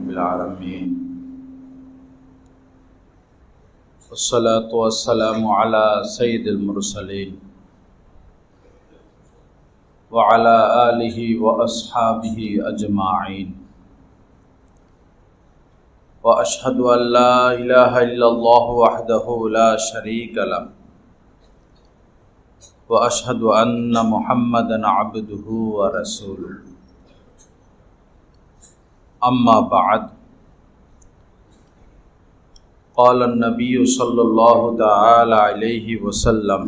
رب العالمين والصلاة والسلام على سيد المرسلين وعلى آله وأصحابه أجمعين وأشهد أن لا إله إلا الله وحده لا شريك له وأشهد أن محمدًا عبده ورسوله أما بعد قال النبي صلى الله تعالى عليه وسلم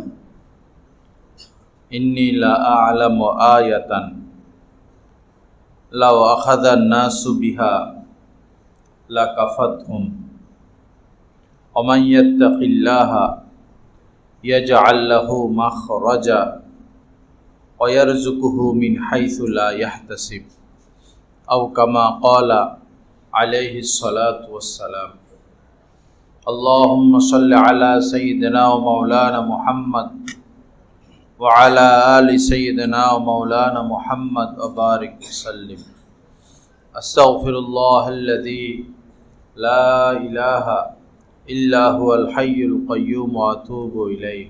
إني لا أعلم آية لو أخذ الناس بها لكفتهم ومن يتق الله يجعل له مخرجا ويرزقه من حيث لا يحتسب أو كما قال عليه الصلاة والسلام اللهم صل على سيدنا ومولانا محمد وعلى آل سيدنا ومولانا محمد وبارك وسلم أستغفر الله الذي لا إله إلا هو الحي القيوم وأتوب إليه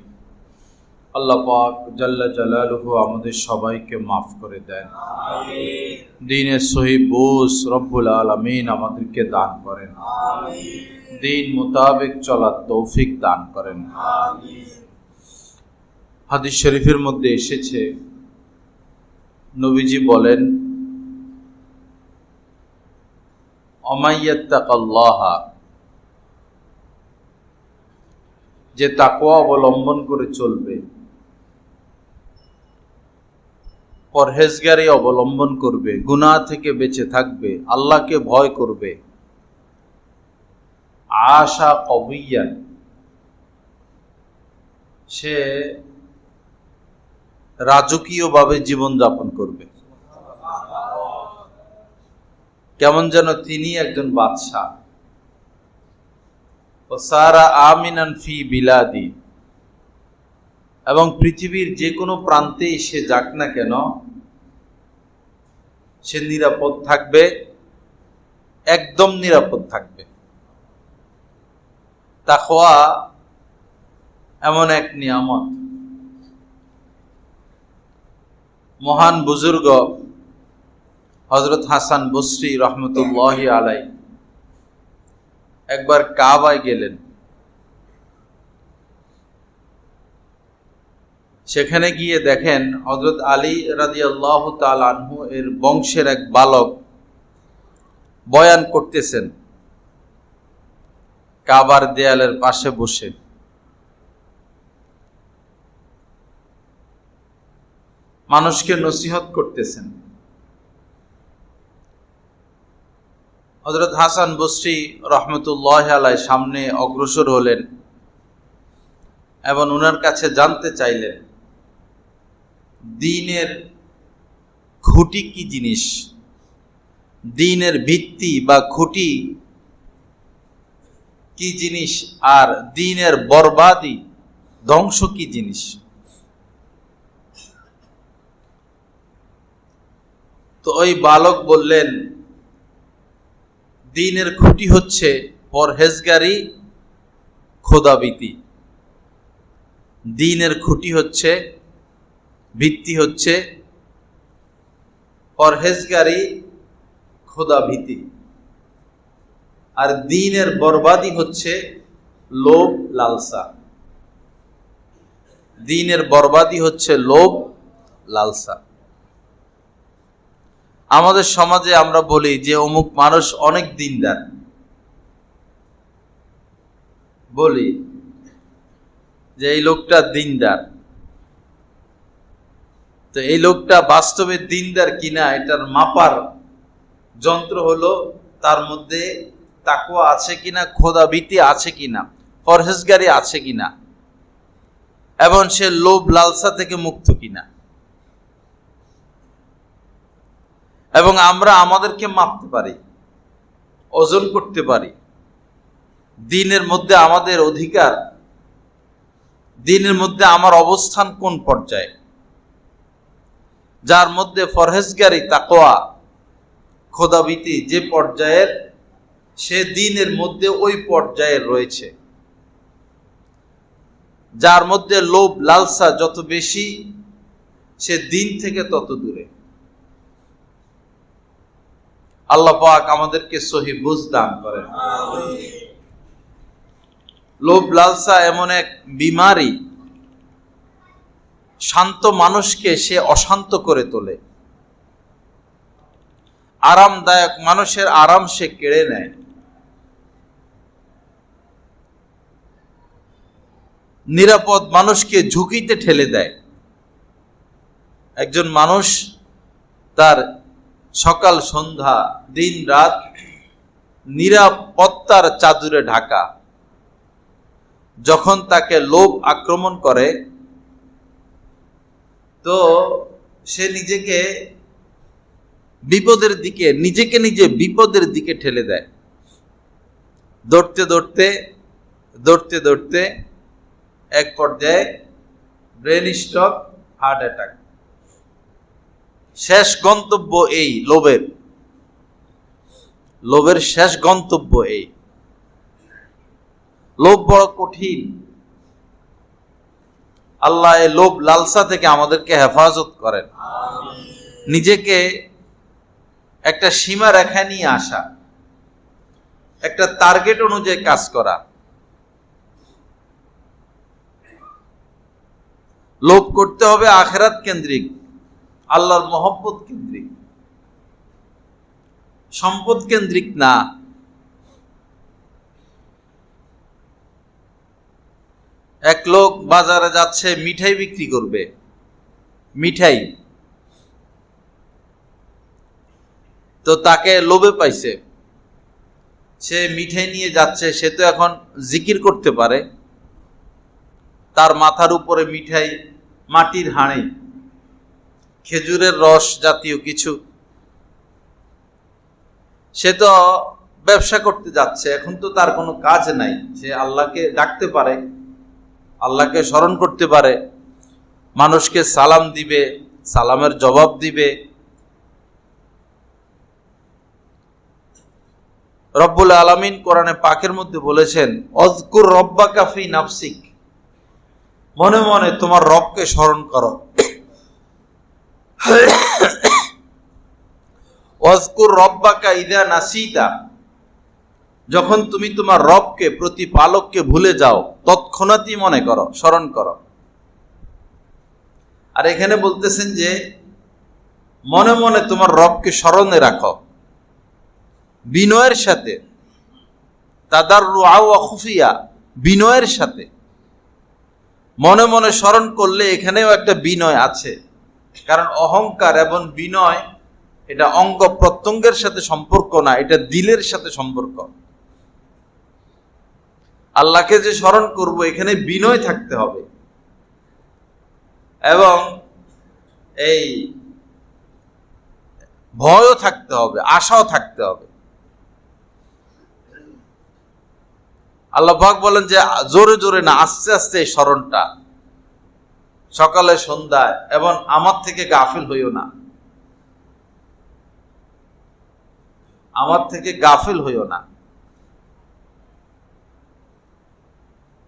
আল্লাহ পাক জাল্লা জালালুহু আমাদের সবাইকে মাফ করে দেন, আমিন। দ্বীনের সহি বুঝ রব্বুল আলামিন আমাদেরকে দান করেন, আমিন। দ্বীন মোতাবেক চলার তৌফিক দান করেন, আমিন। হাদিস শরীফের মধ্যে এসেছে, নবীজি বলেন, অমাইয়াত্তাকাল্লাহা, যে তাকওয়া অবলম্বন করে চলবে, পরহেজগারি অবলম্বন করবে, গুনাহ থেকে বেঁচে থাকবে, আল্লাহকে ভয় করবে, আশা কবিয়ান, সে রাজকীয়ভাবে জীবনযাপন করবে, কেমন যেন তিনি একজন বাদশাহ। সারা আমিনান ফি বিলাদি, এবং পৃথিবীর যে কোনো প্রান্তেই সে যাক না কেন সে নিরাপদ থাকবে, একদম নিরাপদ থাকবে। তাকওয়া এমন এক নিয়ামত। মহান বুজুর্গ হযরত হাসান বসরি রহমতুল্লাহি আলাইহি একবার কাবায় গেলেন। সেখানে গিয়ে দেখেন হযরত আলী রাদিয়াল্লাহু তাআলা আনহু এর বংশের এক বালক বয়ান করতেছেন কাবার দেয়ালের পাশে বসে। মানুষকে নসিহত করতেছেন। হযরত হাসান বসরি রহমতুল্লাহি আলাইহি সামনে অগ্রসর হলেন এবং ওনার কাছে জানতে চাইলেন দ্বীনের খুঁটি কি জিনিস, দ্বীনের ভিত্তি বা খুঁটি কি জিনিস, আর দ্বীনের বরবাদি ধ্বংস কি জিনিস। তো ওই বালক বললেন, দ্বীনের খুঁটি হচ্ছে পরহেজগারি, খোদাভীতি। দ্বীনের খুঁটি হচ্ছে, ভিত্তি হচ্ছে পরহেজগারি, খোদাভীতি। আর দ্বীনের বরবাদি হচ্ছে লোভ লালসা। দ্বীনের বরবাদি হচ্ছে লোভ লালসা। আমাদের সমাজে আমরা বলি যে অমুক মানুষ অনেক দিনদার, বলি যে এই লোকটা দিনদার। তো এই লোকটা বাস্তবে দিনদার কিনা এটার মাপার যন্ত্র হলো তার মধ্যে তাকওয়া আছে কিনা, খোদাভীতি আছে কিনা, পরহেজগারি আছে কিনা, এবং সে লোভ লালসা থেকে মুক্ত কিনা। এবং আমরা আমাদেরকে মাপতে পারি, ওজন করতে পারি দ্বীনের মধ্যে আমাদের অধিকার, দ্বীনের মধ্যে আমার অবস্থান কোন পর্যায়ে। যার মধ্যে পরহেজগারি, তাকওয়া, খোদাভীতি যে পর্যায়ের সে দিনের মধ্যে ওই পর্যায়ে রয়েছে। যার মধ্যে লোভ লালসা যত বেশি, সে দিন থেকে তত দূরে। আল্লাহ পাক আমাদেরকে সহি বুঝ দান করেন। লোভ লালসা এমন এক বিমারি, শান্ত মানুষকে সে অশান্ত করে তোলে। আরামদায়ক মানুষের আরাম সে কেড়ে নেয়। নিরাপদ মানুষকে ঝুঁকিতে ঠেলে দেয়। একজন মানুষ তার সকাল সন্ধ্যা দিন রাত নিরাপত্তার চাদরে ঢাকা। যখন তাকে লোভ আক্রমণ করে, তো সে নিজেকে নিজে বিপদের দিকে ঠেলে দেয়। দৌড়তে এক পর্যায়ে ব্রেন স্ট্রোক, হার্ট অ্যাটাক। শেষ গন্তব্য এই লোভের শেষ গন্তব্য এই। লোভ বড় কঠিন। আল্লাহ এই লোভ লালসা থেকে আমাদেরকে হেফাজত করেন। নিজেকে একটা সীমা রেখা নিয়ে আসা, একটা টার্গেট অনুযায়ী কাজ করা। লোভ করতে হবে আখিরাত কেন্দ্রিক, আল্লাহর মহব্বত কেন্দ্রিক, সম্পদ কেন্দ্রিক না। এক লোক বাজারে যাচ্ছে, মিঠাই বিক্রি করবে। মিঠাই তো তাকে লোভে পাইছে, সে মিঠাই নিয়ে যাচ্ছে। সে তো এখন জিকির করতে পারে। তার মাথার উপরে মিঠাই, মাটির হাঁড়ি, খেজুরের রস জাতীয় কিছু। সে তো ব্যবসা করতে যাচ্ছে, এখন তো তার কোনো কাজ নাই। সে আল্লাহকে ডাকতে পারে, আল্লাহকে স্মরণ করতে পারে, মানুষকে সালাম দিবে, সালামের জবাব দিবে। রব্বুল আলামিন কোরআনে পাকের মধ্যে বলেছেন, অযকুর রব্বাকা ফি নাফসিক, মনে মনে তোমার রবকে স্মরণ করো। ওয়াজকুর রব্বাকা ইযা নাসিতা, যখন তুমি তোমার রবকে, প্রতিপালককে ভুলে যাও, তৎক্ষণাৎই মনে করো, স্মরণ করো। আর এখানে বলতেছেন যে মনে মনে তোমার রবকে স্মরণে রাখো, বিনয়ের সাথে, তাদাররুআ ওয়া খুফিয়া, বিনয়ের সাথে। মনে মনে স্মরণ করলে এখানেও একটা বিনয় আছে। কারণ অহংকার এবং বিনয় এটা অঙ্গ প্রত্যঙ্গের সাথে সম্পর্ক না, এটা দিলের সাথে সম্পর্ক। আল্লাহকে যে স্মরণ করব, এখানে বিনয় থাকতে হবে এবং এই ভয়ও থাকতে হবে, আশাও থাকতে হবে। আল্লাহ পাক বলেন যে জোরে জোরে না, আস্তে আস্তে এই স্মরণটা, সকালে সন্ধ্যায়, এবং আমার থেকে গাফিল হইও না, আমার থেকে গাফিল হইও না।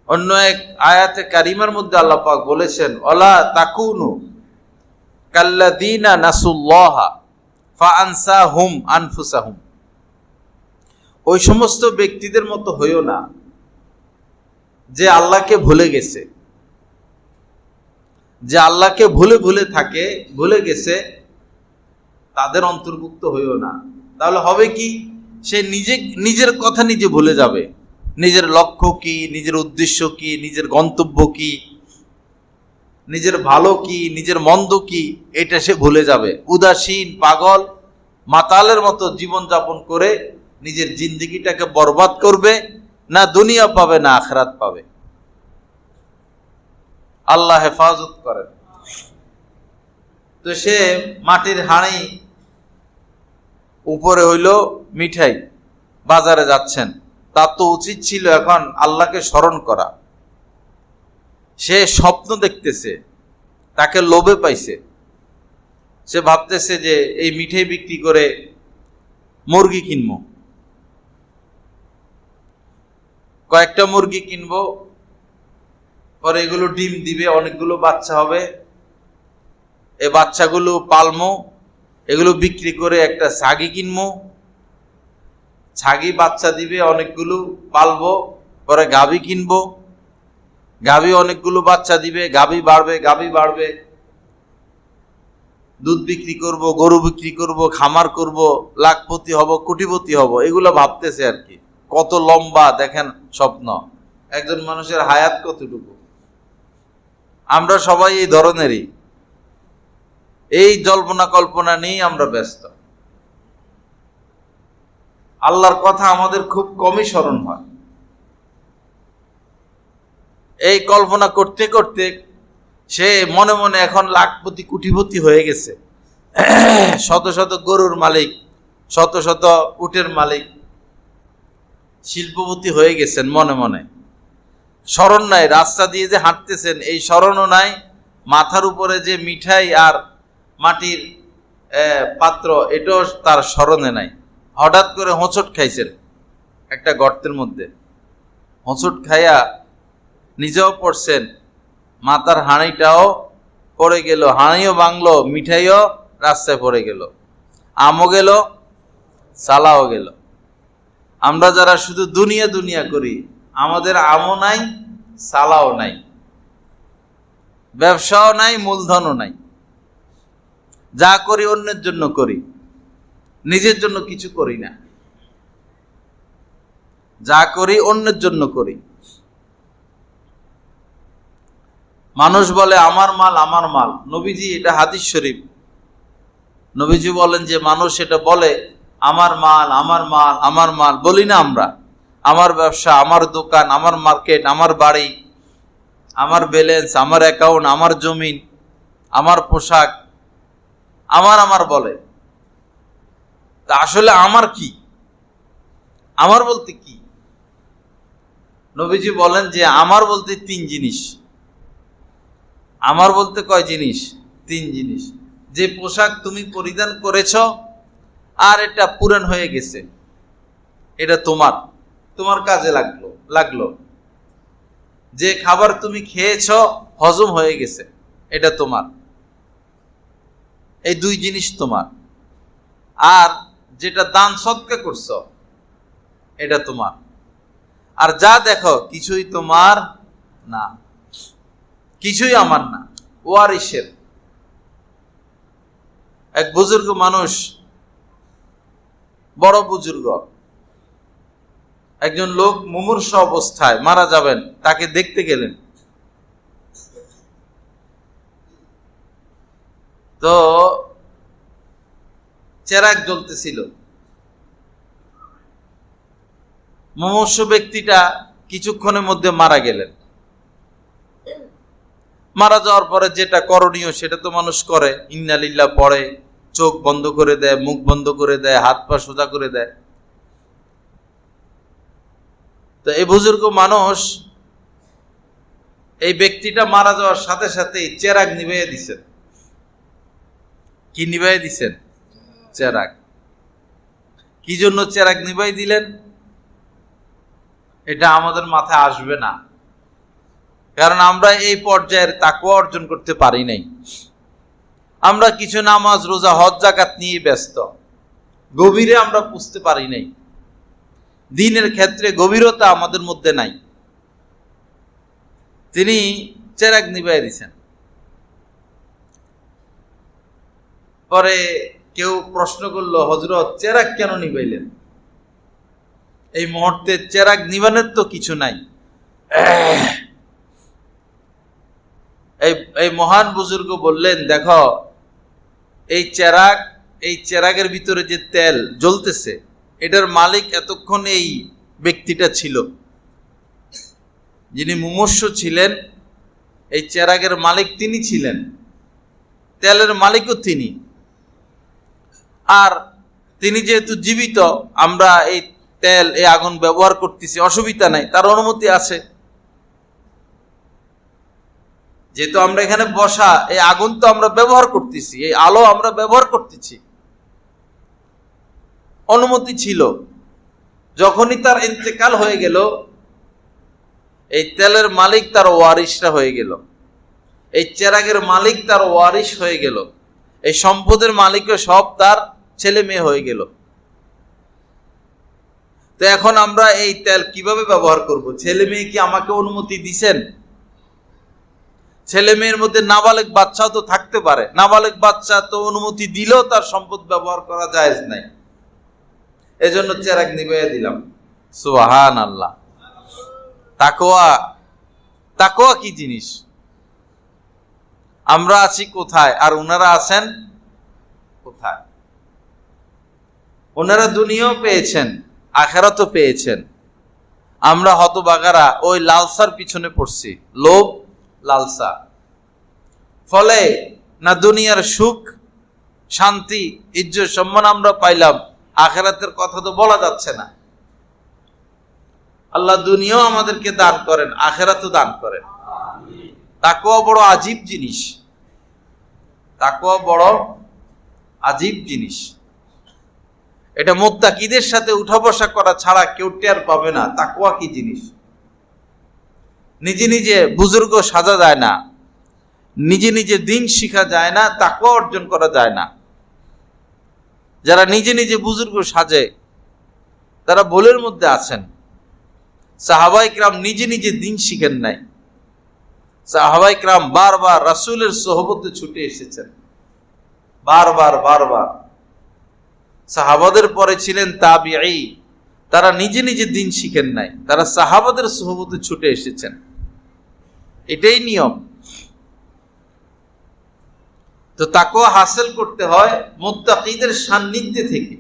অন্য এক আয়াতে কারিমার মধ্যে আল্লাহ পাক বলেছেন, ওয়ালা তাকুনু কাল্লাযীনা নাসুল্লাহা ফাআনসাহুম আনফুসাহুম, ওই সমস্ত ব্যক্তিদের মতো হইও না যে আল্লাহকে ভুলে গেছে, যে আল্লাহকে ভুলে থাকে, ভুলে গেছে, তাদের অন্তর্ভুক্ত হইও না। তাহলে হবে কি? সে নিজের কথা নিজে ভুলে যাবে, নিজের লক্ষ্য কি, নিজের উদ্দেশ্য কি, নিজের গন্তব্য কি, নিজের ভালো কি, নিজের মন্দ কি, এটা সে ভুলে যাবে। উদাসীন, পাগল, মাতালের মতো জীবনযাপন করে নিজের জিন্দেগিটাকে বরবাদ করবে। না দুনিয়া পাবে, না আখিরাত পাবে। আল্লাহ হেফাজত করেন। তো সে মাটির হাঁড়ি, উপরে হইল মিঠাই, বাজারে যাচ্ছেন, তার তো উচিত ছিল এখন আল্লাহকে স্মরণ করা। সে স্বপ্ন দেখতেছে, তাকে লোভে পাইছে, সে ভাবতেছে যে এই মিঠাই বিক্রি করে মুরগি কিনবো, কয়েকটা মুরগি কিনবো, পরে এগুলো ডিম দিবে, অনেকগুলো বাচ্চা হবে, এই বাচ্চাগুলো পালমো, এগুলো বিক্রি করে একটা ছাগি কিনবো, ছাগি বাচ্চা দিবে অনেকগুলো, পালবো, পরে গাভী কিনবো, গাভী অনেকগুলো বাচ্চা দিবে, গাভী বাড়বে, দুধ বিক্রি করব, গরু বিক্রি করব, খামার করব, লাখপতি হব, কোটিপতি হব, এগুলো ভাবতেছে আর কি। কত লম্বা দেখেন স্বপ্ন, একজন মানুষের হায়াত কতটুকু। আমরা সবাই এই ধরনেরই, এই জল্পনা কল্পনা নিয়েই আমরা ব্যস্ত। আল্লাহর কথা আমাদের খুব কমই স্মরণ হয়। এই কল্পনা করতে করতে সে মনে মনে এখন লাখপতি কোটিপতি হয়ে গেছে, শত শত গরুর মালিক, শত শত উটের মালিক, শিল্পপতি হয়ে গেছেন মনে মনে। স্মরণ নাই, রাস্তা দিয়ে যে হাঁটতেছেন এই স্মরণও নাই, মাথার উপরে যে মিঠাই আর মাটির পাত্র এটাও তার স্মরণে নাই। হঠাৎ করে হোঁচট খাইছেন একটা গর্তের মধ্যে, হোঁচট খাইয়া নিজেও পড়ছেন, মাথার হাঁড়িটাও পড়ে গেল, হাঁড়িও ভাঙলো, মিঠাইও রাস্তায় পড়ে গেল, আমও গেল, সালাও গেল। আমরা যারা শুধু দুনিয়া দুনিয়া করি, আমাদের আমও নাই, সালাও নাই, ব্যবসাও নাই, মূলধনও নাই। যা করি অন্যের জন্য করি, নিজের জন্য কিছু করি না। যা করি অন্যের জন্য করি। মানুষ বলে আমার মাল আমার মাল, নবীজি, এটা হাদিস শরীফ, নবীজি বলেন যে মানুষ এটা বলে আমার মাল আমার মাল আমার মাল, বলি না আমরা? আমার ব্যবসা, আমার দোকান, আমার মার্কেট, আমার বাড়ি, আমার ব্যালেন্স, আমার অ্যাকাউন্ট, আমার জমিন, আমার পোশাক, আমার বলে। তা আসলে আমার কি? আমার বলতে কি? নবীজি বলেন যে আমার বলতে তিন জিনিস। আমার বলতে কয় জিনিস? তিন জিনিস। যে পোশাক তুমি পরিধান করেছ আর এটা পুরান হয়ে গেছে, এটা তোমার কাজে লাগলো। যে খাবার তুমি খেয়েছ হজম হয়ে গেছে, এটা তোমার। এই দুই জিনিস তোমার। আর যেটা দান সদকা করছো এটা তোমার। আর যা দেখো কিছুই তোমার না, কিছুই আমার না, ওয়ারিসের। এক বুজুর্গ মানুষ, বড় বুজুর্গ, একজন লোক মুমূর্ষু অবস্থায় মারা যাবেন, তাকে দেখতে গেলেন। তো চেরাগ জ্বলতেছিল। মুমূর্ষু ব্যক্তিটা কিছুক্ষণের মধ্যে মারা গেলেন। মারা যাওয়ার পরে যেটা করণীয় সেটা তো মানুষ করে, ইন্না লিল্লাহ পড়ে, চোখ বন্ধ করে দেয়, মুখ বন্ধ করে দেয়, হাত পা সোজা করে দেয়। তো এই বুজুর্গ মানুষ, এই ব্যক্তিটা মারা যাওয়ার সাথে সাথে চেরাগ নিভাইয়া দিছেন। কি নিভাইয়া দিছেন? চেরাগ। কি জন্য চেরাগ নিভাই দিলেন এটা আমাদের মাথায় আসবে না, কারণ আমরা এই পর্যায়ের তাকওয়া অর্জন করতে পারি নাই। আমরা কিছু নামাজ রোজা হজ যাকাত নিয়ে ব্যস্ত, গভীরে আমরা বুঝতে পারি নাই। দ্বীনের ক্ষেত্রে গভীরতা আমাদের মধ্যে নাই। তিনি চেরাগ নিভাই দিছেন। পরে কেউ প্রশ্ন করলো, হযরত চেরাগ কেন নিভাইলেন? এই মুহূর্তে চেরাগ নিভানোর তো কিছু নাই। এই মহান বুজুর্গ বললেন, দেখো এই চেরাগের ভিতরে যে তেল জ্বলতেছে, এটার মালিক এতক্ষণ এই ব্যক্তিটা ছিল। যিনি মুমূর্ষু ছিলেন, এই চেরাগের মালিক তিনি ছিলেন, তেলের মালিকও তিনি। আর তিনি যেহেতু জীবিত, আমরা এই তেল, এই আগুন ব্যবহার করতেছি, অসুবিধা নাই, তার অনুমতি আছে। যেহেতু আমরা এখানে বসা, এই আগুন তো আমরা ব্যবহার করতেছি, এই আলো আমরা ব্যবহার করতেছি, অনুমতি ছিল। যখনই তার ইন্তেকাল হয়ে গেল, এই তেলের মালিক তার ওয়ারিশরা হয়ে গেল, এই চেরাগের মালিক তার ওয়ারিশ হয়ে গেল, এই সম্পদের মালিকও সব তার ছেলে মেয়ে হয়ে গেল। তো এখন আমরা এই তেল কিভাবে ব্যবহার করব? ছেলে মেয়ে কি আমাকে অনুমতি দিছেন? ছেলে মেয়ের মধ্যে নাবালেগ বাচ্চাও তো থাকতে পারে, নাবালেগ বাচ্চা তো অনুমতি দিলেও তার সম্পদ ব্যবহার করা জায়েজ নাই, এজন্য চেরাগ নিভাইয়া দিলাম। সুবহানাল্লাহ। তাকওয়া, তাকওয়া কি জিনিস? আমরা আছি কোথায় আর ওনারা আছেন কোথায়? ওনারা দুনিয়াও পেয়েছেন, আখিরাতও পেয়েছেন। আমরা হতবাগারা ওই লালসার পিছনে পড়ছি, লোভ লালসা। ফলে না দুনিয়ার সুখ শান্তি ইজ্জত সম্মান আমরা পাইলাম, আখিরাতের কথা তো বলা যাচ্ছে না। আল্লাহ দুনিয়াও আমাদেরকে দান করেন, আখিরাতও দান করেন। তাকওয়া বড় আজীব জিনিস, তাকওয়া বড় আজীব জিনিস। এটা মুত্তাকিদের সাথে উঠা বসা করা ছাড়া কেউ টের পাবে না তাকওয়া কি জিনিস। নিজে নিজে বুজুর্গ সাজা যায় না, নিজে নিজে দিন শিখা যায় না, তাকওয়া অর্জন করা যায় না। যারা নিজে নিজে বুজুর্গ সাজে তারা ভুলের মধ্যে আছেন। সাহাবায়ে কিরাম নিজে নিজে দিন শিখেন নাই। সাহাবায়ে কিরাম বারবার রাসূলের সোহবতে ছুটে এসেছেন, বারবার বারবার। সাহাবাদের পরে ছিলেন তাবিঈ, তারা নিজে নিজে দিন শিখেন নাই, তারা সাহাবাদের সোহবতে ছুটে এসেছেন। এটাই নিয়ম। তো তাকওয়া হাসিল করতে হয় মুত্তাকিদের সান্নিধ্যে থেকে।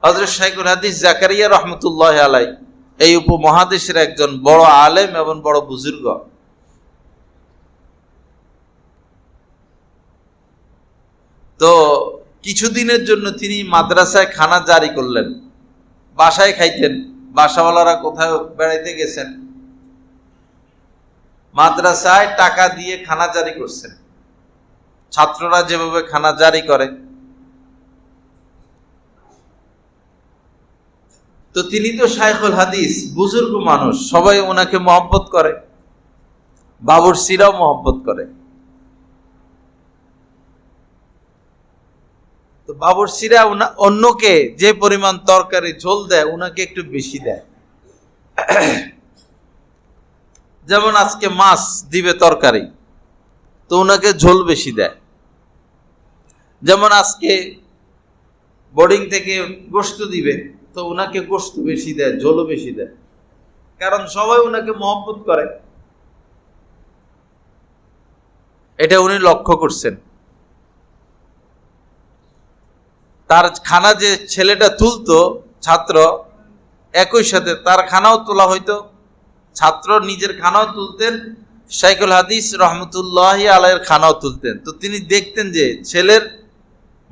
হযরত শাইখুল হাদিস জাকারিয়া রাহমাতুল্লাহি আলাইহি এই উপমহাদেশের একজন বড় আলেম এবং বড় বুজুর্গ। তো কিছুদিনের জন্য তিনি মাদ্রাসায় খানা জারি করলেন। বাসায় খাইতেন, বাসাওয়ালারা কোথাও বেড়াইতে গেছেন, মাদ্রাসায় টাকা দিয়ে খানা জারি করছেন, ছাত্ররা যেভাবে খানা জারি করে। তো তিনি তো শাইখুল হাদিস, বুজুর্গ মানুষ, সবাই ওনাকে মহব্বত করে, বাবুরসিরাও মহব্বত করে। তো বাবুরসিরা অন্যকে যে পরিমাণ তরকারি ঝোল দেয় ওনাকে একটু বেশি দেয়। যেমন আজকে মাছ দিবে তরকারি, তো ওনাকে ঝোল বেশি দেয়। যেমন আজকে বোর্ডিং থেকে গোশত দিবে, তো ওনাকে গোশত বেশি দেয়, ঝোলও বেশি দেয়, কারণ সবাই ওনাকে মহব্বত করে। এটা উনি লক্ষ্য করছেন। তার খানা যে ছেলেটা তুলতো, ছাত্র, একই সাথে তার খানাও তোলা হইতো, ছাত্র নিজের খানাও তুলতেন, শাইখুল হাদিস রহমতুল্লাহি আলাইহির খানাও তুলতেন। তো তিনি দেখতেন যে ছেলের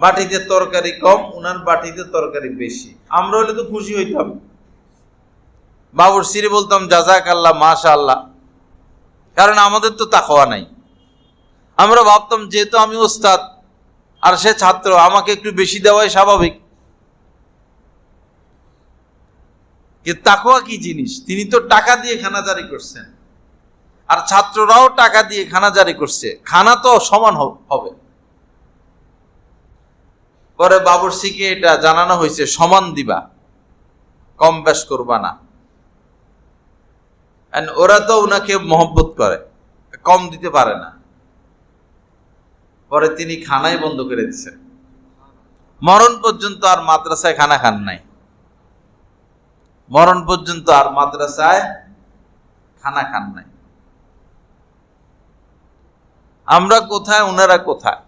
বাটিতে তরকারি কম, উনার বাটিতে তরকারি বেশি। আমরা হলে তো খুশি হইতাম, বাবুরসিরে বলতাম জাযাকাল্লাহ, মাশাআল্লাহ, কারণ আমাদের তো তাকওয়া নাই। আমরা ভাবতাম যেহেতু আমি ওস্তাদ আর সে ছাত্র, আমাকে একটু বেশি দেওয়াই স্বাভাবিক। কিন্তু তাকওয়া কি জিনিস? তিনি তো টাকা দিয়ে খানা জারি করছেন, আর ছাত্ররাও টাকা দিয়ে খানা জারি করছে, খানা তো সমান হবে। পরে বাবুরসিকে এটা জানানো হয়েছে, সমান দিবা, কম বেশ করবা না। ওরা তো উনাকে মহব্বত করে, কম দিতে পারে না। পরে তিনি খানাই বন্ধ করে দিচ্ছেন, মরণ পর্যন্ত আর মাদ্রাসায় খানা খান নাই, মরণ পর্যন্ত আর মাদ্রাসায় খানা খান নাই। আমরা কোথায়, ওনারা কোথায়?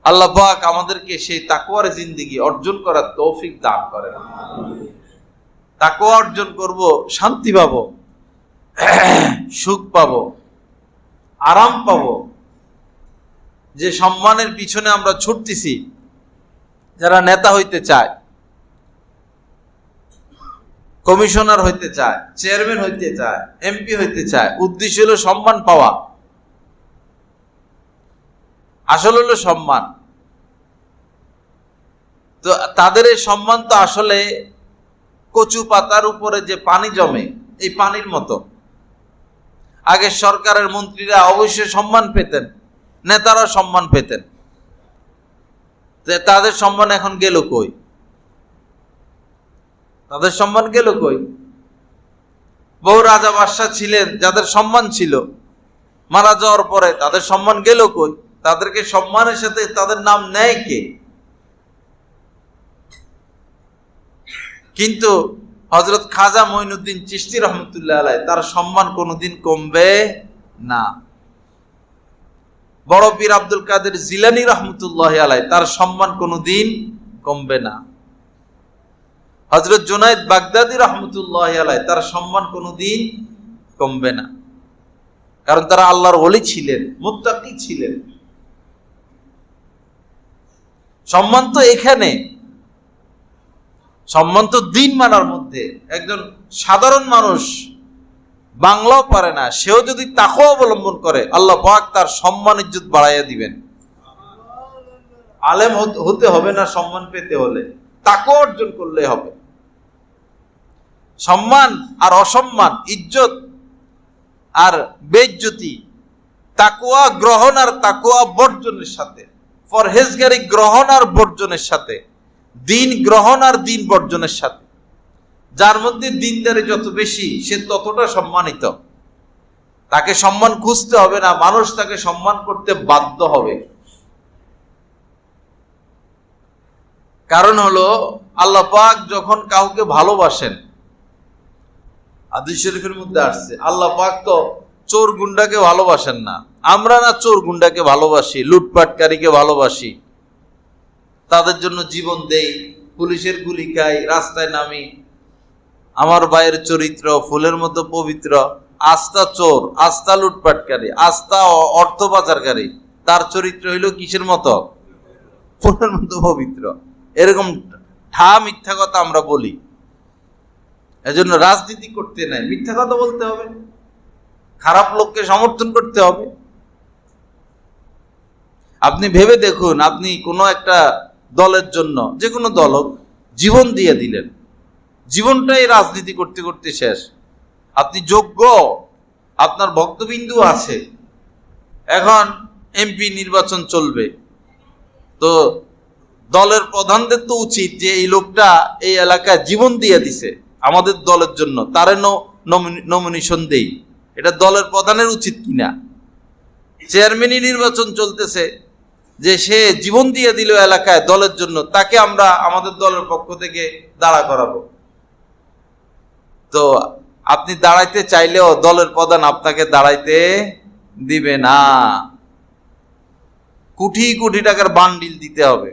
আল্লাহ পাক আমাদেরকে সেই তাকওয়ার জিন্দেগি অর্জন করার তৌফিক দান করেন। তাকওয়া অর্জন করব, শান্তি পাবো, সুখ পাবো, আরাম পাবো। যে সম্মানের পিছনে আমরা ছুটতেছি, যারা নেতা হইতে চায়, কমিশনার হইতে চায়, চেয়ারম্যান হইতে চায়, এমপি হইতে চায়, উদ্দেশ্য হলো সম্মান পাওয়া, আসল হলো সম্মান। তো তাদের এই সম্মান তো আসলে কচু পাতার উপরে যে পানি জমে, এই পানির মতো। আগে সরকারের মন্ত্রীরা অবশ্যই সম্মান পেতেন, নেতারা সম্মান পেতেন, তাদের সম্মান এখন গেল কই? তাদের সম্মান গেল কই? বহু রাজা বাদশাহ ছিলেন যাদের সম্মান ছিল, মারা যাওয়ার পরে তাদের সম্মান গেল কই? তাদেরকে সম্মানের সাথে তাদের নাম নেয় কে? কিন্তু হযরত খাজা মঈনুদ্দিন চিশতি রহমতুল্লাহ আলাইহ, তার সম্মান কোনোদিন কমবে না। বড় পীর আব্দুল কাদের জিলানী রহমতুল্লাহ আলাইহ, তার সম্মান কোনোদিন কমবে না। হযরত জুনায়েদ বাগদাদী রহমতুল্লাহ আলাইহ, তার সম্মান কোনোদিন কমবে না, কারণ তারা আল্লাহর ওলি ছিলেন, মুত্তাকি ছিলেন। সম্মান তো এখানে, সম্মান তো দিন মানার মধ্যে। একজন সাধারণ মানুষ বাংলাও পারে না, সেও যদি তাকওয়া অবলম্বন করে, আল্লাহ পাক তার সম্মান ইজ্জত বাড়াইয়া দিবেন। আলেম হতে হবে না সম্মান পেতে হলে, তাকওয়া অর্জন করলে হবে। সম্মান আর অসম্মান, ইজ্জত আর বেইজ্জতি তাকওয়া গ্রহণ আর তাকওয়া বর্জনের সাথে, পরহেজগারি গ্রহণ আর বর্জনের সাথে, দিন গ্রহণ আর দিন বর্জনের সাথে। যার মধ্যে দিনদারি যত বেশি, সে ততটা সম্মানিত। তাকে সম্মান খুঁজতে হবে না, মানুষ তাকে সম্মান করতে বাধ্য হবে। কারণ হলো, আল্লাহ পাক যখন কাউকে ভালোবাসেন, হাদিস শরীফের মধ্যে আসছে, আল্লাহ পাক তো চোর গুন্ডাকে ভালোবাসেন না। আমরা না চোর গুন্ডাকে ভালোবাসি, লুটপাটকারীকে ভালোবাসি, তাদের জন্য জীবন দেই, পুলিশের গুলি খাই, রাস্তায় নামি। আমার ভাইয়ের চরিত্র ফুলের মতো পবিত্র, আস্তা চোর, আস্তা লুটপাটকারী, আস্তা অর্থ পাচারকারী, তার চরিত্র হইল কিসের মতো? ফুলের মতো পবিত্র। এরকম ঠা মিথ্যা কথা আমরা বলি। এজন্য রাজনীতি করতে নাই, মিথ্যা কথা বলতে হবে, খারাপ লোককে সমর্থন করতে হবে। আপনি ভেবে দেখুন, আপনি কোনো একটা দলের জন্য, যে কোনো দল হোক, জীবন দিয়ে দিলেন, জীবনটাই রাজনীতি করতে করতে শেষ। আপনি যোগ্য, আপনার ভক্তবিন্দু আছে, এখন এমপি নির্বাচন চলবে, তো দলের প্রধানদের তো উচিত যে এই লোকটা এই এলাকায় জীবন দিয়ে দিছে আমাদের দলের জন্য, তারে নমিনেশন দেই। এটা দলের প্রধানের উচিত কিনা? চেয়ারম্যানই নির্বাচন চলতেছে, যে সে জীবন দিয়ে দিল এলাকায় দলের জন্য, তাকে আমরা আমাদের দলের পক্ষ থেকে দাঁড়া করাবো। তো আপনি দাঁড়াইতে চাইলেও দলের প্রধান আপনাকে দাঁড়াইতে দিবে না, কোটি কোটি টাকার বান্ডিল দিতে হবে,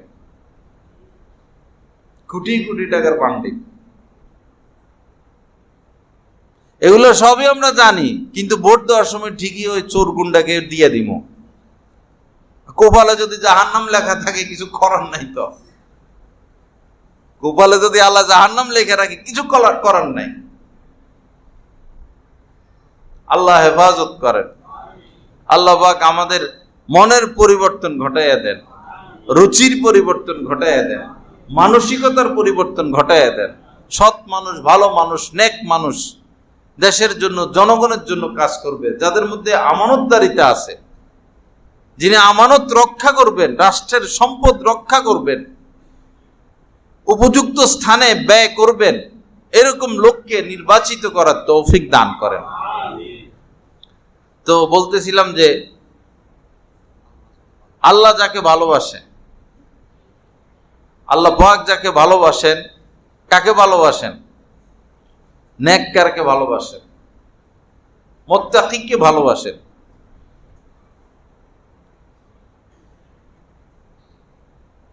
কোটি কোটি টাকার বান্ডিল। এগুলো সবই আমরা জানি, কিন্তু ভোট দেওয়ার সময় ঠিকই ওই চোর গুন্ডাকে দিয়ে দিব। কপালে যদি জাহান্নাম লেখা থাকে, কিছু করার নাই। তো কপালে যদি আল্লাহ জাহান্নাম লেখা রাখে, কিছু করার নাই। আল্লাহ হেফাজত করেন। আল্লাহ পাক আমাদের মনের পরিবর্তন ঘটাইয়া দেন, রুচির পরিবর্তন ঘটাইয়া দেন, মানসিকতার পরিবর্তন ঘটাইয়া দেন। সৎ মানুষ, ভালো মানুষ, নেক মানুষ, দেশের জন্য, জনগণের জন্য কাজ করবে, যাদের মধ্যে আমানতদারিতা আছে, যিনি আমানত রক্ষা করবেন, রাষ্ট্রের সম্পদ রক্ষা করবেন, উপযুক্ত স্থানে ব্যয় করবেন, এরকম লোককে নির্বাচিত করার তৌফিক দান করেন। তো বলতেছিলাম যে আল্লাহ যাকে ভালোবাসেন, আল্লাহ পাক যাকে ভালোবাসেন, কাকে ভালোবাসেন? নেককারকে ভালোবাসেন, মুত্তাকিকে ভালোবাসেন।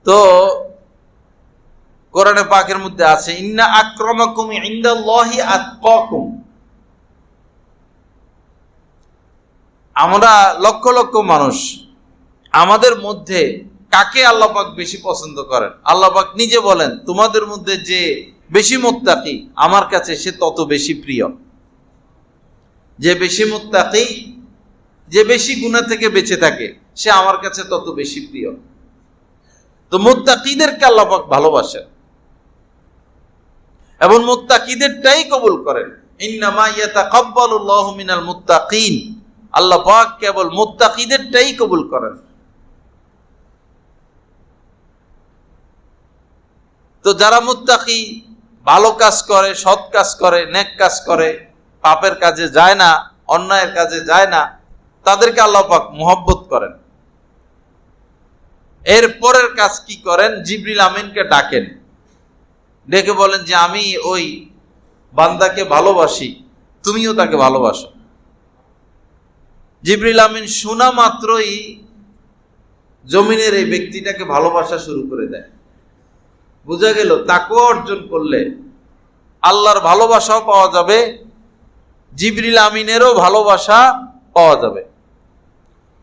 তো কোরআনে পাকের মধ্যে আছে, ইন্না আক্রামাকুম ইনদাল্লাহি আতকাকুম। আমরা লক্ষ লক্ষ মানুষ, আমাদের মধ্যে কাকে আল্লাহ পাক বেশি পছন্দ করেন? আল্লাহ পাক নিজে বলেন, তোমাদের মধ্যে যে বেশি মুত্তাকি আমার কাছে, সে তত বেশি প্রিয়। যে বেশি মুত্তাকি, যে বেশি গুনাহ থেকে বেঁচে থাকে, সে আমার কাছে তত বেশি প্রিয়। তো মুত্তাকিদেরকে আল্লাহ পাক ভালোবাসেন। এবং মুত্তাকিদেরটাই কবুল করেন। ইন্নামা ইয়াতাকাব্বালুল্লাহু মিনাল মুত্তাকিন, আল্লাহ পাক কেবল মুত্তাকিদেরটাই কবুল করেন। তো যারা মুত্তাকি, ভালো কাজ করে, সৎ কাজ করে, নেক কাজ করে, পাপের কাজে যায় না, অন্যায়ের কাজে যায় না, তাদেরকে আল্লাহ পাক মুহাব্বত করেন। এর পরের কাজ কি করেন? জিবরিল আমিনকে ডাকেন, ডেকে বলেন যে আমি ওই বান্দাকে ভালোবাসি, তুমিও তাকে ভালোবাসো। জিবরিল আমিন শোনা মাত্রই জমিনের এই ব্যক্তিটাকে ভালোবাসা শুরু করে দেয়। বোঝা গেল তাকওয়া অর্জন করলে আল্লাহর ভালোবাসাও পাওয়া যাবে, জিবরিল আমিনেরও ভালোবাসা পাওয়া যাবে।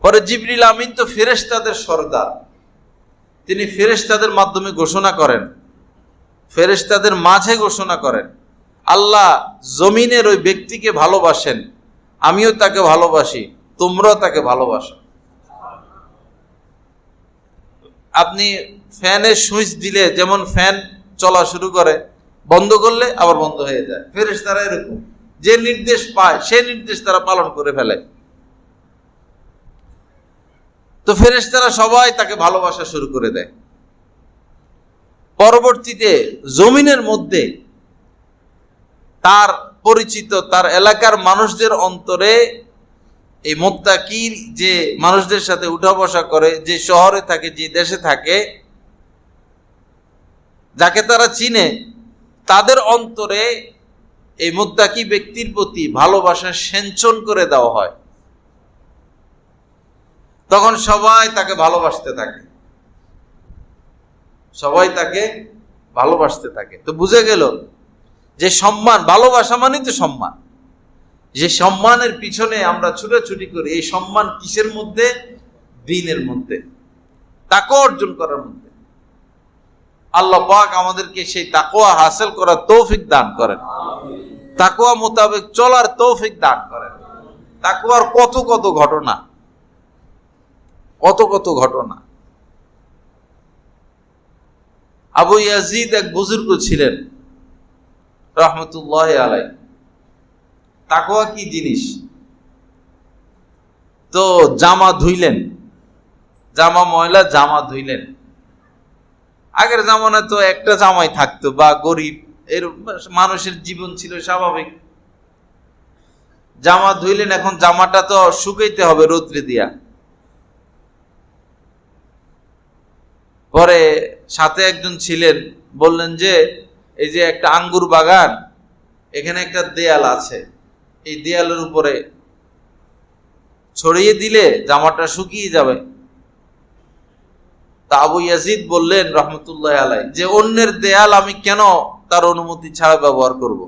পরে জিবরিল আমিন তো ফেরেশতাদের সরদার, তিনি ফেরেশতাদের মাধ্যমে ঘোষণা করেন, ফেরেশতাদের মাঝে ঘোষণা করেন, আল্লাহ জমিনের ওই ব্যক্তিকে ভালোবাসেন, আমিও তাকে ভালোবাসি, তোমরাও তাকে ভালোবাসো। আপনি ফ্যানের সুইচ দিলে যেমন ফ্যান চলা শুরু করে, বন্ধ করলে আবার বন্ধ হয়ে যায়, ফেরেশতারা এরকম, যে নির্দেশ পায় সেই নির্দেশ তারা পালন করে ফেলে। তো ফেরেশতারা সবাই তাকে ভালোবাসা শুরু করে দেয়। পরবর্তীতে জমিনের মধ্যে তার পরিচিত, তার এলাকার মানুষদের অন্তরে এই মুত্তাকির যে মানুষদের সাথে উঠা বসা করে, যে শহরে থাকে, যে দেশে থাকে, যাকে তারা চিনে, তাদের অন্তরে এই মুত্তাকি ব্যক্তির প্রতি ভালোবাসা সেঞ্চন করে দেওয়া হয়। তখন সবাই তাকে ভালোবাসতে থাকে, সবাই তাকে ভালোবাসতে থাকে। তো বুঝে গেল যে সম্মান, ভালোবাসা মানে তো সম্মান। যে সম্মানের পিছনে আমরা ছুটাছুটি করি, এই সম্মান কিসের মধ্যে? দ্বীনের মধ্যে, তাকওয়া অর্জন করার মধ্যে। আল্লাহ পাক আমাদেরকে সেই তাকওয়া হাসিল করার তৌফিক দান করেন, তাকওয়া মোতাবেক চলার তৌফিক দান করেন। তাকওয়ার কত কত ঘটনা, কত কত ঘটনা। আবু ইয়াজিদ এক বুজুর্গ ছিলেন রহমতুল্লাহ আলাইহি। তাকওয়া কি জিনিস? তো জামা ধুইলেন, জামা ময়লা, জামা ধুইলেন। আগের জামানায় তো একটা জামাই থাকতো, বা গরিব এর মানুষের জীবন ছিল স্বাভাবিক। জামা ধুইলেন, এখন জামাটা তো শুকাইতে হবে রোদ্রে দিয়া। পরে সাথে একজন ছিলেন, বললেন যে এই যে একটা আঙ্গুর বাগান, এখানে একটা দেয়াল আছে, এই দেয়ালের উপরে ছড়িয়ে দিলে জামাটা শুকিয়ে যাবে। তা আবু ইয়াজিদ বললেন রহমতুল্লাহ আলাইহি যে অন্যের দেয়াল আমি কেন তার অনুমতি ছাড়া ব্যবহার করব?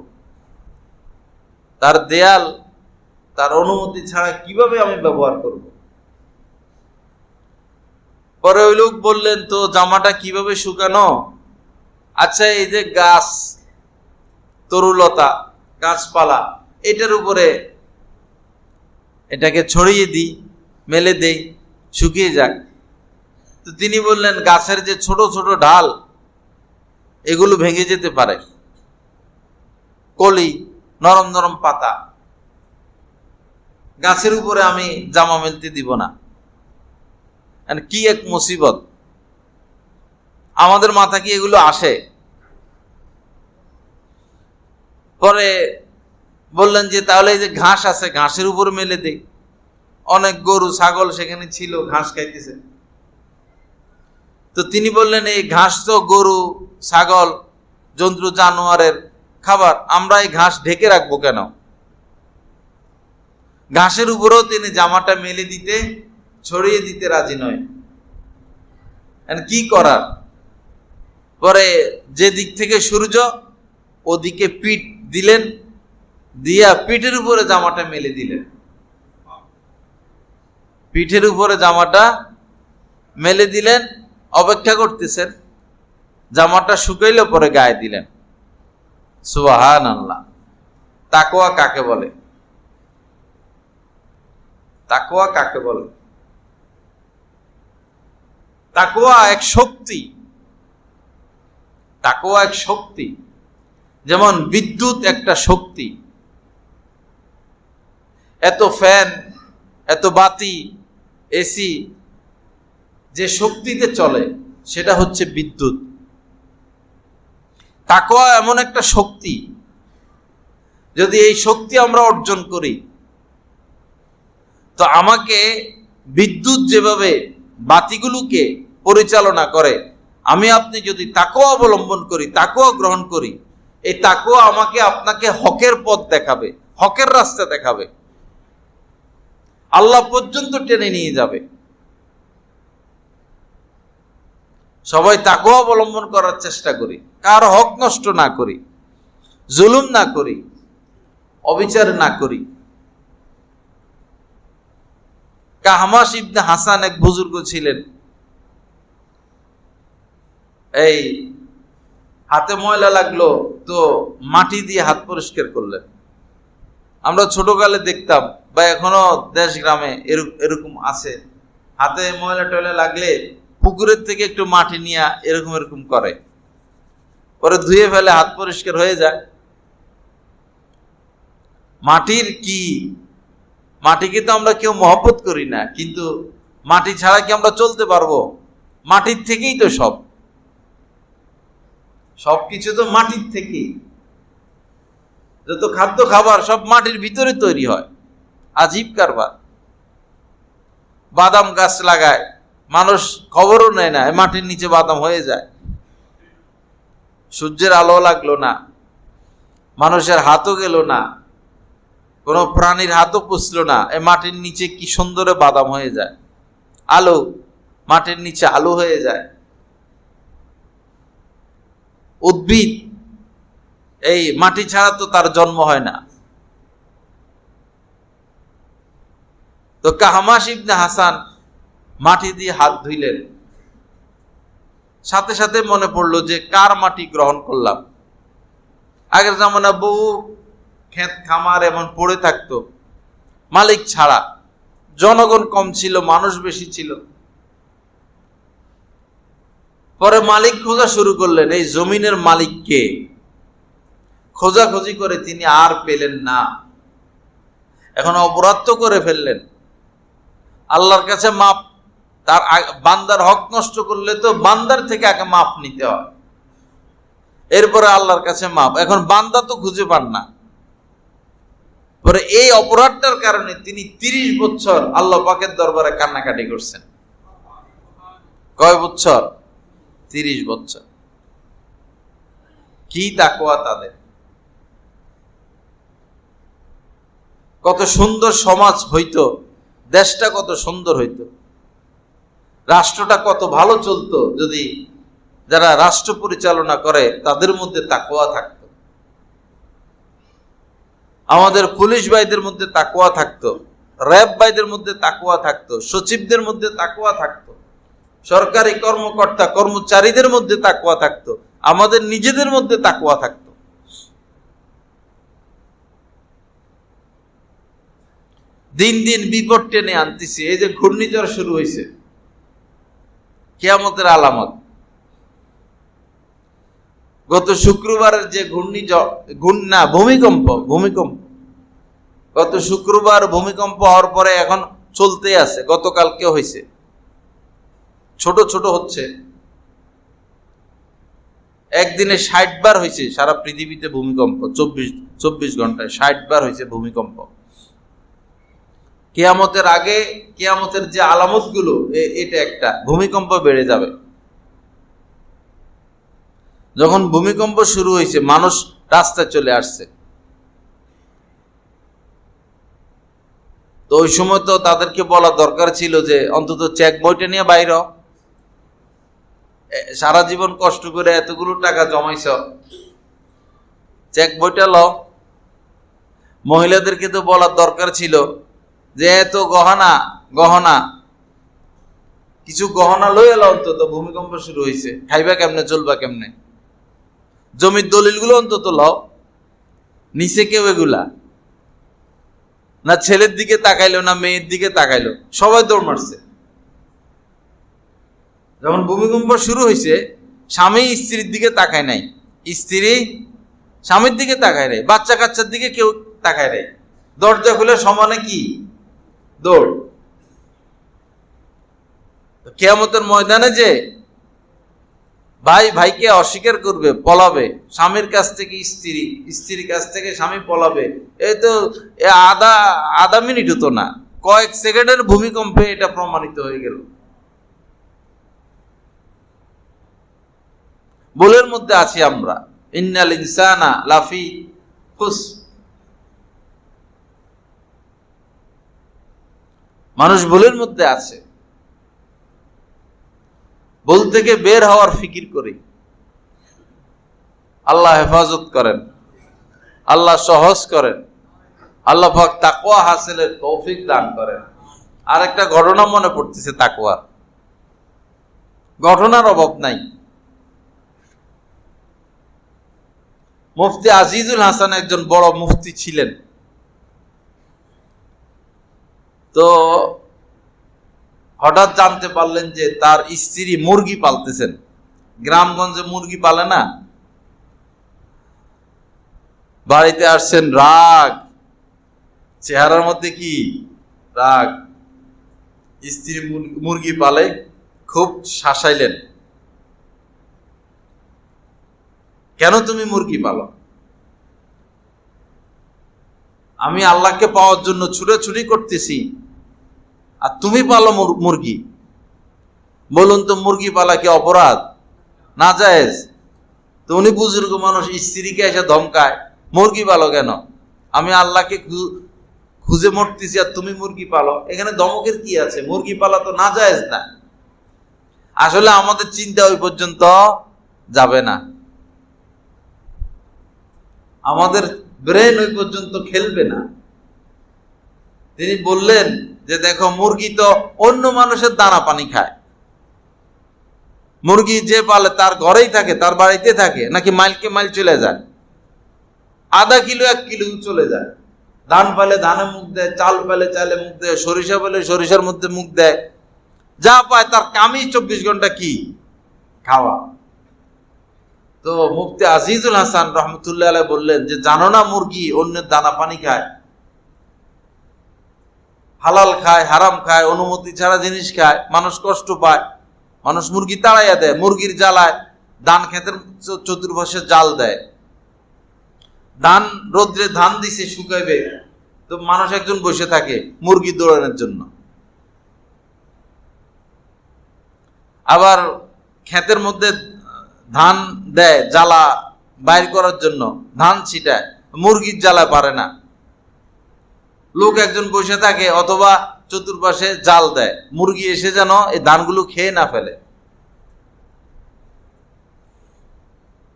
তার দেয়াল তার অনুমতি ছাড়া কিভাবে আমি ব্যবহার করব? পরে ওই লোক বললেন, তো জামাটা কিভাবে শুকানো? আচ্ছা, এই যে গাছ, তরুলতা, গাছপালা, এটার উপরে এটাকে ছড়িয়ে দিই, মেলে দেই, শুকিয়ে যাক। তো তিনি বললেন, গাছের যে ছোট ছোট ডাল, এগুলো ভেঙে যেতে পারে, কলি, নরম নরম পাতা, গাছের উপরে আমি জামা মেলতে দিব না। কি এক মুসিবত! আমাদের মাথা কি এগুলো আসে? পরে বললেন যে তাহলে এই যে ঘাস আছে, ঘাসের উপর মেলে দেই। অনেক গরু ছাগল সেখানে ছিল, ঘাস খাইতেছে। তো তিনি বললেন, এই ঘাস তো গরু ছাগল জন্তু জানোয়ারের খাবার, আমরা এই ঘাস ঢেকে রাখবো কেন? ঘাসের উপরেও তিনি জামাটা মেলে দিতে, ছড়িয়ে দিতে রাজি নয়। কি করার? পরে যে দিক থেকে সূর্য, ওদিকে পিঠ দিলেন, দিয়া পিঠের উপরে জামাটা মেলে দিলেন। পিঠের উপরে জামাটা মেলে দিলেন, অপেক্ষা করতেছেন, জামাটা শুকাইলে পরে গায়ে দিলেন। সুবহানাল্লাহ! তাকওয়া কাকে বলে? তাকওয়া কাকে বলে? তাকওয়া এক শক্তি, তাকওয়া এক শক্তি যেমন বিদ্যুৎ একটা শক্তি, এত ফ্যান, এত বাতি, এসি যে শক্তিতে চলে সেটা হচ্ছে বিদ্যুৎ। তাকওয়া এমন একটা শক্তি, যদি এই শক্তি আমরা অর্জন করি তো আমাকে বিদ্যুৎ যেভাবে বাতিগুলোকে পরিচালনা করে, আমি আপনি যদি তাকওয়া অবলম্বন করি, তাকওয়া গ্রহণ করি, এই তাকওয়া আমাকে আপনাকে হকের পথ দেখাবে, হকের রাস্তা দেখাবে, আল্লাহ পর্যন্ত টেনে নিয়ে যাবে। সবাই তাকওয়া অবলম্বন করার চেষ্টা করি, কার হক নষ্ট না করি, জুলুম না করি, অবিচার না করি। কাহমাস ইবনে হাসান এক বুজুর্গ ছিলেন, এই হাতে ময়লা লাগলো তো মাটি দিয়ে হাত পরিষ্কার করলেন। আমরা ছোটকালে দেখতাম বা এখনো দেশ গ্রামে এরকম আছে, হাতে ময়লা টয়লা লাগলে পুকুরের থেকে একটু মাটি নিয়ে এরকম এরকম করে, পরে ধুয়ে ফেলে, হাত পরিষ্কার হয়ে যায়। মাটির কি, মাটিকে তো আমরা কেউ মহব্বত করি না, কিন্তু মাটি ছাড়া কি আমরা চলতে পারবো? মাটির থেকেই তো সবকিছু তো মাটির থেকেই, যত খাদ্য খাবার সব মাটির ভিতরে তৈরি হয়। আজীব কারবার। বাদাম গাছ লাগায়, মানুষ খবরও নেয় না, মাটির নিচে বাদাম হয়ে যায়। সূর্যের আলো লাগলো না, মানুষের হাতও গেল না, কোনো প্রাণীর হাতও পুষলো না, এই মাটির নিচে কি সুন্দর বাদাম হয়ে যায়। আলো, মাটির নিচে আলো হয়ে যায়। উদ্ভিদ এই মাটি ছাড়া তো তার জন্ম হয় না। তো কাহমাস ইবনে হাসান মাটি দিয়ে হাত ধুইলেন, সাথে সাথে মনে পড়লো যে কার মাটি গ্রহণ করলাম। আগের জামানা বহু ক্ষেত খামার এমন পড়ে থাকতো, মালিক ছাড়া, জনগণ কম ছিল, মানুষ বেশি ছিল। পরে মালিক খোঁজা শুরু করলেন, এই জমিনের মালিক কে? খোঁজাখুঁজি করে তিনি আর পেলেন না। এখন অপরাধ তো করে ফেললেন, আল্লাহর কাছে মাপ, তার বান্দার হক নষ্ট করলে তো বান্দার থেকে আগে মাপ নিতে হয়, এরপরে আল্লাহর কাছে মাপ। এখন বান্দা তো খুঁজে পান না। পরে এই অপরাধটার কারণে তিনি 30 বছর আল্লাহ পাকের দরবারে কান্নাকাটি করছেন। কয় বছর? 30 বছর। কি তাকওয়া তাদের! কত সুন্দর সমাজ হইতো, দেশটা কত সুন্দর হইতো, রাষ্ট্রটা কত ভালো চলতো যদি যারা রাষ্ট্র পরিচালনা করে তাদের মধ্যে তাকওয়া থাকতো। আমাদের পুলিশ ভাইদের মধ্যে তাকওয়া থাকতো, র্যাব ভাইদের মধ্যে তাকওয়া থাকতো, সচিবদের মধ্যে তাকওয়া থাকতো, সরকারি কর্মকর্তা কর্মচারীদের মধ্যে তাকওয়া থাকতো, আমাদের নিজেদের মধ্যে তাকওয়া থাকতো। দিন দিন বিপদ টেনে আনতেছি। এই যে ঘূর্ণিঝড় শুরু হয়েছে, কিয়ামতের আলামত। গত শুক্রবারের যে ঘূর্ণিঝড়, ভূমিকম্প, গত শুক্রবার ভূমিকম্প হওয়ার পরে এখন চলতে আছে, গতকালকে হয়েছে, ছোট ছোট হচ্ছে। একদিনে 60 বার হয়েছে সারা পৃথিবীতে ভূমিকম্প, 24 ঘন্টায় 60 বার হয়েছে ভূমিকম্প। কিয়ামতের আগে, কিয়ামতের যে আলামত গুলো, এটা একটা, ভূমিকম্প বেড়ে যাবে। যখন ভূমিকম্প শুরু হয়েছে মানুষ রাস্তায় চলে আসছে, তো ওই সময় তো তাদেরকে বলা দরকার ছিল যে অন্তত চেক বইটা নিয়ে বাইর, সারা জীবন কষ্ট করে এতগুলো টাকা জমাইছ, চেক বইটা ল। মহিলাদেরকে তো বলার দরকার ছিল যে এত গহনা কিছু গহনা লই এলো, অন্তত ভূমিকম্প শুরু হয়েছে, খাইবা কেমনে, চলবা কেমনে, জমির দলিলগুলো অন্তত লও। নিচে কেউ এগুলা না, ছেলের দিকে তাকাইলো না মেয়ের দিকে তাকাইলো, সবাই দৌড় মারছে। যখন ভূমিকম্প শুরু হয়েছে স্বামী স্ত্রীর দিকে তাকায় নাই, স্ত্রী স্বামীর দিকে তাকায় রে, বাচ্চা কাচ্চার দিকে কেউ তাকায় রে, দরজা খুলে সমানে কি দৌড়। কিয়ামতের ময়দানে যে ভাই ভাইকে অস্বীকার করবে, পলাবে, স্বামীর কাছ থেকে স্ত্রী, স্ত্রীর কাছ থেকে স্বামী পলাবে, এই তো আধা মিনিট হতো না, কয়েক সেকেন্ডের ভূমিকম্পে এটা প্রমাণিত হয়ে গেল। ভুলের মধ্যে আছি আমরা, ইন্নাল ইনসানা লাফি খুসর, মানুষ ভুলের মধ্যে আছে। ভুল থেকে বের হওয়ার ফিকির করি। আল্লাহ হেফাজত করেন, আল্লাহ সহজ করেন, আল্লাহ পাক তাকওয়া হাসিলের তৌফিক দান করেন। আর একটা ঘটনা মনে পড়তেছে, তাকওয়ার ঘটনার অভাব নাই। মুফতি আজিজুল হাসান একজন বড় মুফতি ছিলেন। তো হঠাৎ জানতে পারলেন যে তার স্ত্রী মুরগি পালতেছেন। গ্রামগঞ্জে মুরগি পালে না। বাড়িতে আসছেন, রাগ, চেহারার মধ্যে কি রাগ। স্ত্রী মুরগি পালে, খুব শাসাইলেন, কেন তুমি মুরগি পালো? আমি আল্লাহকে পাওয়ার জন্য ছুটাছুটি করতেছি, আর তুমি পালো মুরগি। বলুন তো, মুরগি পালা কি অপরাধ? না জায়েজ? তো উনি বুজুর্গ মানুষ, স্ত্রীকে এসে ধমকায়, মুরগি পালো কেন? আমি আল্লাহকে খুঁজে মরতেছি আর তুমি মুরগি পালো, এখানে ধমকের কি আছে? মুরগি পালা তো না জায়েজ না। আসলে আমাদের চিন্তা ওই পর্যন্ত যাবে না, আমাদের ব্রেন ওই পর্যন্ত খেলবে না। তিনি বললেন যে দেখো, মুরগি তো অন্য মানুষের দানা পানি খায়। মুরগি যে পালে তার ঘরেই থাকে, তার বাড়িতে থাকে, নাকি মাইলকে মাইল চলে যায়? আধা কিলো 1 কিলো চলে যায়। ধান পালে ধানে মুখ দেয়, চাল পালে চালে মুখ দেয়, সরিষা পালে সরিষার মধ্যে মুখ দেয়। যা পায় তার কামই 24 ঘন্টা কি খাওয়া। তো মুফতি আজিজুল হাসান রহমতুল্লাহ আলাইহি বললেন যে জানো না, মুরগি অন্যের দানা পানি খায়, হালাল খায়, হারাম খায়, অনুমতি ছাড়া জিনিস খায়, মানুষ কষ্ট পায়, মানুষ মুরগি তাড়াইয়া দেয়, মুরগির জ্বালায় ধান ক্ষেতের চতুর্পাশে জাল দেয়। ধান রোদ্রে ধান দিছে শুকাইবে, তো মানুষ একজন বসে থাকে মুরগি দৌড়ানোর জন্য। আবার ক্ষেতের মধ্যে ধান দেয় জ্বালা বাইর করার জন্য, ধান ছিটায়, মুরগির জ্বালা পারে না, লোক একজন বসে থাকে, অথবা চতুর্পাশে জাল দেয়, মুরগি এসে যেন এই ধানগুলো খেয়ে না ফেলে।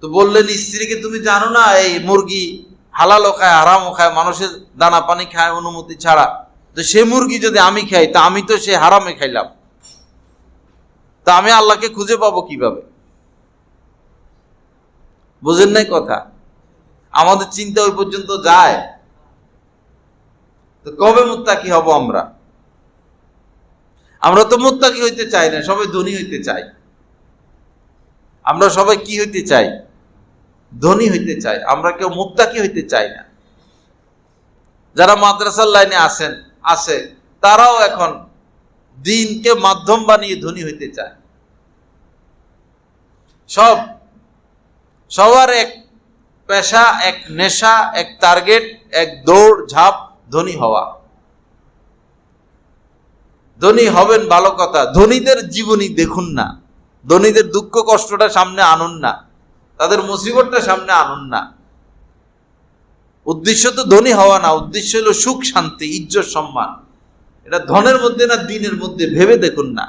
তো বললেন স্ত্রীকে, তুমি জানো না এই মুরগি হালালও খায়, হারামও খায়, মানুষের দানা পানি খায় অনুমতি ছাড়া। তো সে মুরগি যদি আমি খাই, তা আমি তো সে হারামে খাইলাম, তা আমি আল্লাহকে খুঁজে পাবো কিভাবে? বুঝেন নাই কথা? আমাদের চিন্তা ওই পর্যন্ত যায়। তো কবে মুত্তাকি হব আমরা? আমরা তো মুত্তাকি হইতে চাই না, সবাই ধনী হইতে চাই। আমরা সবাই কি হইতে চাই? ধনী হইতে চাই। আমরা কেউ মুত্তাকি হইতে চাই না। যারা মাদ্রাসার লাইনে আছে তারাও এখন দিনকে মাধ্যম বানিয়ে ধনী হইতে চায়। সবার এক পেশা, এক নেশা, এক টার্গেট, এক দৌড় ঝাঁপ, ধনী হওয়া। ধনী হবেন ভালো কথা, ধনীদের জীবনী দেখুন না, ধনীদের দুঃখ কষ্টটা সামনে আনুন না, তাদের মুসিবতটা সামনে আনুন না। উদ্দেশ্য তো ধনী হওয়া না, উদ্দেশ্য হলো সুখ শান্তি, ইজ্জত সম্মান। এটা ধনের মধ্যে না দিনের মধ্যে ভেবে দেখুন না,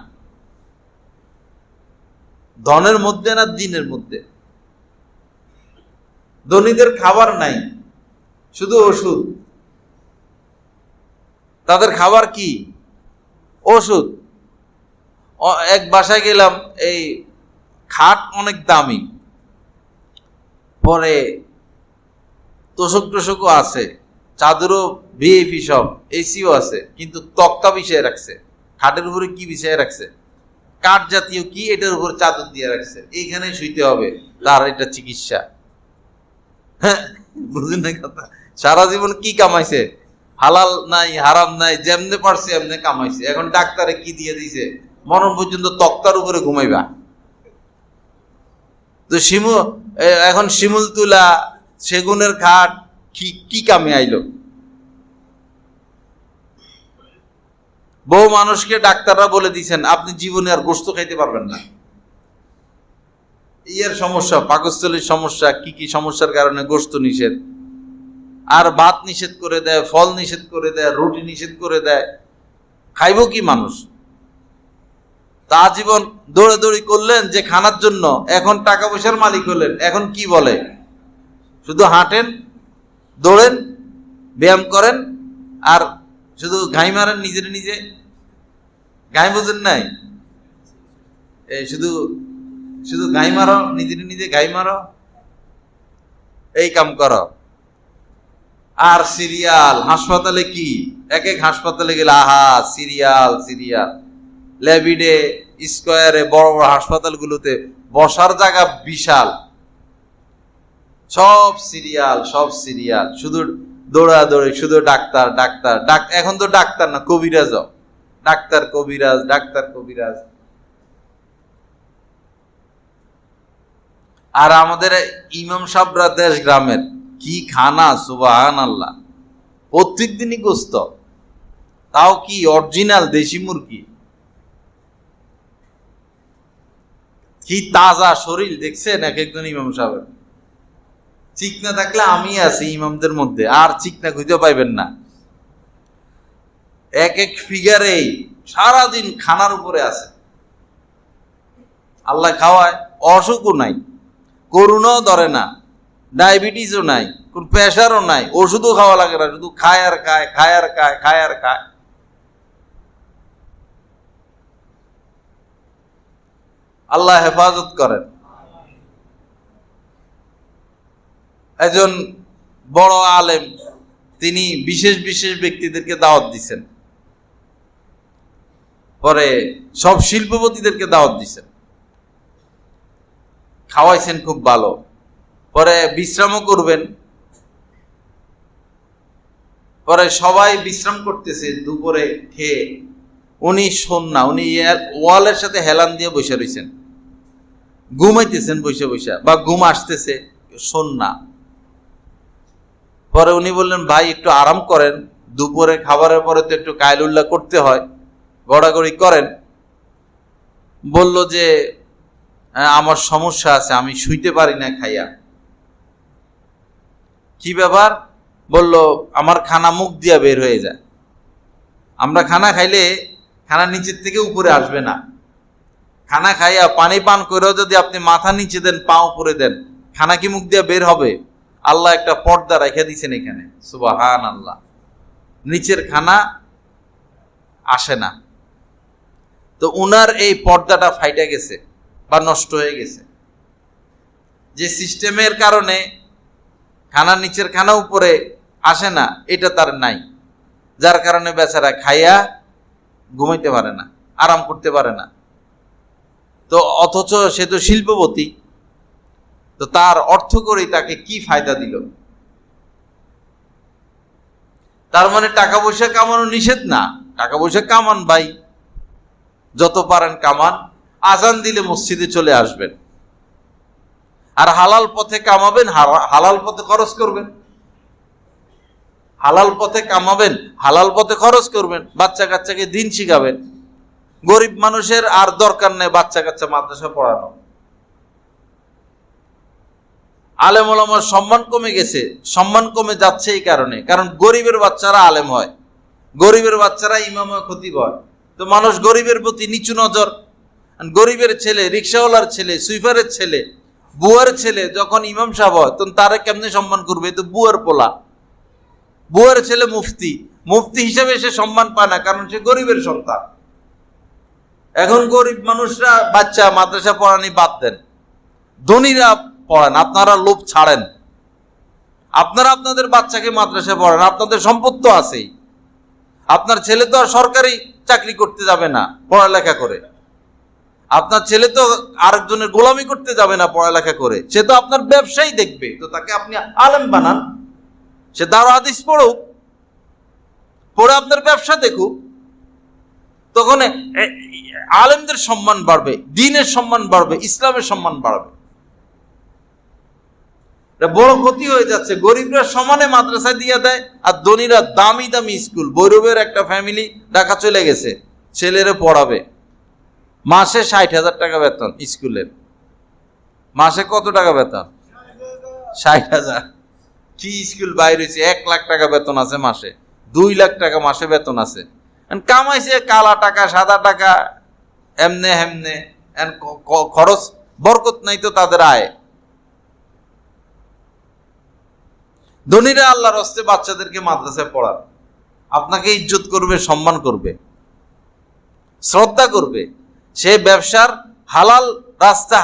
ধনের মধ্যে না দিনের মধ্যে। ধনীদের খাবার নাই, শুধু ওষুধ। তাদের খাবার কি? ওষুধ। এক বাসায় গেলাম, এই খাট অনেক দামি, পরে তোষক টোষকও আছে, চাদরও ভিআইপি সব, এসিও আছে, কিন্তু তক্তা বিছিয়ে রাখছে। খাটের উপরে কি বিছিয়ে রাখছে? কাঠ জাতীয় কি, এটার উপরে চাদর দিয়ে রাখছে, এইখানে শুইতে হবে, তার এটা চিকিৎসা। হ্যাঁ, বুঝলেন না কথা? সারা জীবন কি কামাইছে? হালাল নাই হারাম নাই, যেমনে পারছে এমনি কামাইছে। এখন ডাক্তারে কি দিয়ে দিছে, মরণ পর্যন্ত তক্তার উপরে ঘুমাইবা। তো এখন শিমুল তুলা, সেগুনের খাট কি কি কামে আইলো? বহু মানুষকে ডাক্তাররা বলে দিয়েছেন আপনি জীবনে আর গোশত খাইতে পারবেন না। ইয়ের সমস্যা, পাকস্থলীর সমস্যা, কি কি সমস্যার কারণে গোশত নিষেধ, আর ভাত নিষেধ করে দেয়, ফল নিষেধ করে দেয়, রুটি নিষেধ করে দেয়। খাইব কি মানুষ? তা জীবন দৌড়াদৌড়ি করলেন যে খানার জন্য, এখন টাকা পয়সার মালিক হলেন, এখন কি বলে? শুধু হাঁটেন, দৌড়েন, ব্যায়াম করেন, আর শুধু ঘাই মারেন নিজের নিজে। ঘাই বোঝেন নাই? এই শুধু শুধু গাই মারো, নিজের নিজে গাই মারো, এই কাম করো। আর সিরিয়াল, হাসপাতালে কি এক এক হাসপাতালে গেলে আহা সিরিয়াল সিরিয়াল। ল্যাবিডে, স্কয়ারে, বড় বড় হাসপাতালগুলোতে বসার জায়গা বিশাল, সব সিরিয়াল সব সিরিয়াল, শুধু দৌড়াদৌড়ি, শুধু ডাক্তার ডাক্তার ডাক্তার। এখন তো ডাক্তার না, কবিরাজ, ডাক্তার কবিরাজ, ডাক্তার কবিরাজ। আর আমাদের ইমাম সাহেবরা দেশ গ্রামের কি খানা, সুবহানাল্লাহ! প্রত্যেক দিনই গোস্ত, তাও কি অরিজিনাল দেশি মুরগি। কি তাজা শরীর দেখছেন এক একজন ইমাম সাহেবের। চিকনা থাকলে আমি আছি ইমামদের মধ্যে, আর চিকনা খুঁজে পাইবেন না। এক এক ফিগারে সারাদিন খানার উপরে আছে। আল্লাহ খাওয়ায়, অসুখও নাই, করুণাও ধরে না, ডায়াবেটিসও নাই, কোন প্রেশারও নাই, ওষুধও খাওয়া লাগে না, শুধু খায় আর খায়, খায় আর খায়, খায় আর খায়। আল্লাহ হেফাজত করেন। একজন বড় আলেম, তিনি বিশেষ বিশেষ ব্যক্তিদেরকে দাওয়াত দিচ্ছেন, পরে সব শিল্পপতিদেরকে দাওয়াত দিচ্ছেন, খাওয়াইছেন খুব ভালো, পরে বিশ্রামও করবেন। পরে সবাই বিশ্রাম করতেছে দুপুরে খেয়ে, উনি শোন না, উনি ওয়ালের সাথে হেলান দিয়ে বসে রয়েছেন, ঘুমাইতেছেন বসে বসে, বা ঘুম আসতেছে, শোন না। পরে উনি বললেন ভাই একটু আরাম করেন, দুপুরে খাবারের পরে তো একটু কায়লুল্লাহ করতে হয়, গড়াগড়ি করেন। বলল যে আমার সমস্যা আছে, আমি শুইতে পারি না খাইয়া। কি ব্যাপার? বলল আমার খানা মুখ দিয়া বের হয়ে যায়। আমরা খানা খাইলে খানা নিচের থেকে উপরে আসবে না। খানা খাইয়া পানি পান করেও যদি আপনি মাথা নিচে দেন, পা উপরে দেন, খানা কি মুখ দিয়া বের হবে? আল্লাহ একটা পর্দা রেখে দিয়েছেন এখানে, সুবহানাল্লাহ। নিচের খানা আসে না। তো উনার এই পর্দাটা ফাইটা গেছে বা নষ্ট হয়ে গেছে, যে সিস্টেমের কারণে খানা নিচের খানা উপরে আসে না, এটা তার নাই, যার কারণে বেচারা খাইয়া ঘুমাইতে পারে না, আরাম করতে পারে না। তো অথচ সে তো শিল্পপতি, তো তার অর্থ করেই তাকে কি ফায়দা দিল? তার মানে টাকা পয়সা কামানো নিষেধ না, টাকা পয়সা কামান ভাই, যত পারেন কামান, আজান দিলে মসজিদে চলে আসবেন, আর হালাল পথে কামাবেন, হালাল পথে খরচ করবেন, হালাল পথে কামাবেন, হালাল পথে খরচ করবেন, বাচ্চা কাচ্চাকে দিন শিখাবেন। গরিব মানুষের আর দরকার নেই বাচ্চা কাচ্চা মাদ্রাসা পড়ানো। আলেম ওলামার সম্মান কমে গেছে, সম্মান কমে যাচ্ছে এই কারণে, কারণ গরিবের বাচ্চারা আলেম হয়, গরিবের বাচ্চারা ইমাম হয়, খতিব হয়। তো মানুষ গরিবের প্রতি নিচু নজর। গরিবের ছেলে, রিক্সাওয়ালার ছেলে, সুইপারের ছেলে, বুয়ার ছেলে যখন ইমাম সাহেব হয়, তখন তারা কেমনে সম্মান করবে? তো বুয়ার পোলা, বুয়ার ছেলে মুফতি, মুফতি হিসেবে সে সম্মান পায় না, কারণ সে গরিবের সন্তান। এখন গরিব মানুষরা বাচ্চা মাদ্রাসা পড়ানি বাদ দেন, ধনীরা পড়ান, আপনারা লোভ ছাড়েন, আপনারা আপনাদের বাচ্চাকে মাদ্রাসা পড়ান, আপনাদের সম্পদ তো আছেই। আপনার ছেলে তো আর সরকারি চাকরি করতে যাবে না পড়ালেখা করে, আপনার ছেলে তো আরেকজনের গোলামি করতে যাবে না পড়ালেখা করে, সে তো আপনার ব্যবসাই দেখবে। তো তাকে আপনি আলেম বানান, সে দারুল হাদিস পড়ুক, পড়ে আপনার ব্যবসা দেখুক। তখন আলেমদের সম্মান বাড়বে, দ্বীনের সম্মান বাড়বে, ইসলামের সম্মান বাড়বে। বড় ক্ষতি হয়ে যাচ্ছে, গরিবরা সমানে মাদ্রাসায় দিয়ে দেয় আর ধনীরা দামি দামি স্কুল। বৈরবের একটা ফ্যামিলি ঢাকা চলে গেছে, ছেলেরে পড়াবে, মাসে 60,000 টাকা বেতন স্কুলের। মাসে কত টাকা বেতন? 60,000। কি স্কুল বাইরে হয়েছে? 1 লাখ টাকা বেতন আছে মাসে, 2 লাখ টাকা মাসে বেতন আছে। কামাইছে কালা টাকা, সাদা টাকা, এমনে হেমনে, খরচ বরকত নাই তো তাদের আয়। ধনীরা আল্লাহর হস্তে বাচ্চাদেরকে মাদ্রাসায় পড়ান, আপনাকে ইজ্জত করবে, সম্মান করবে, শ্রদ্ধা করবে। সে ব্যবসার হালাল রাস্তা,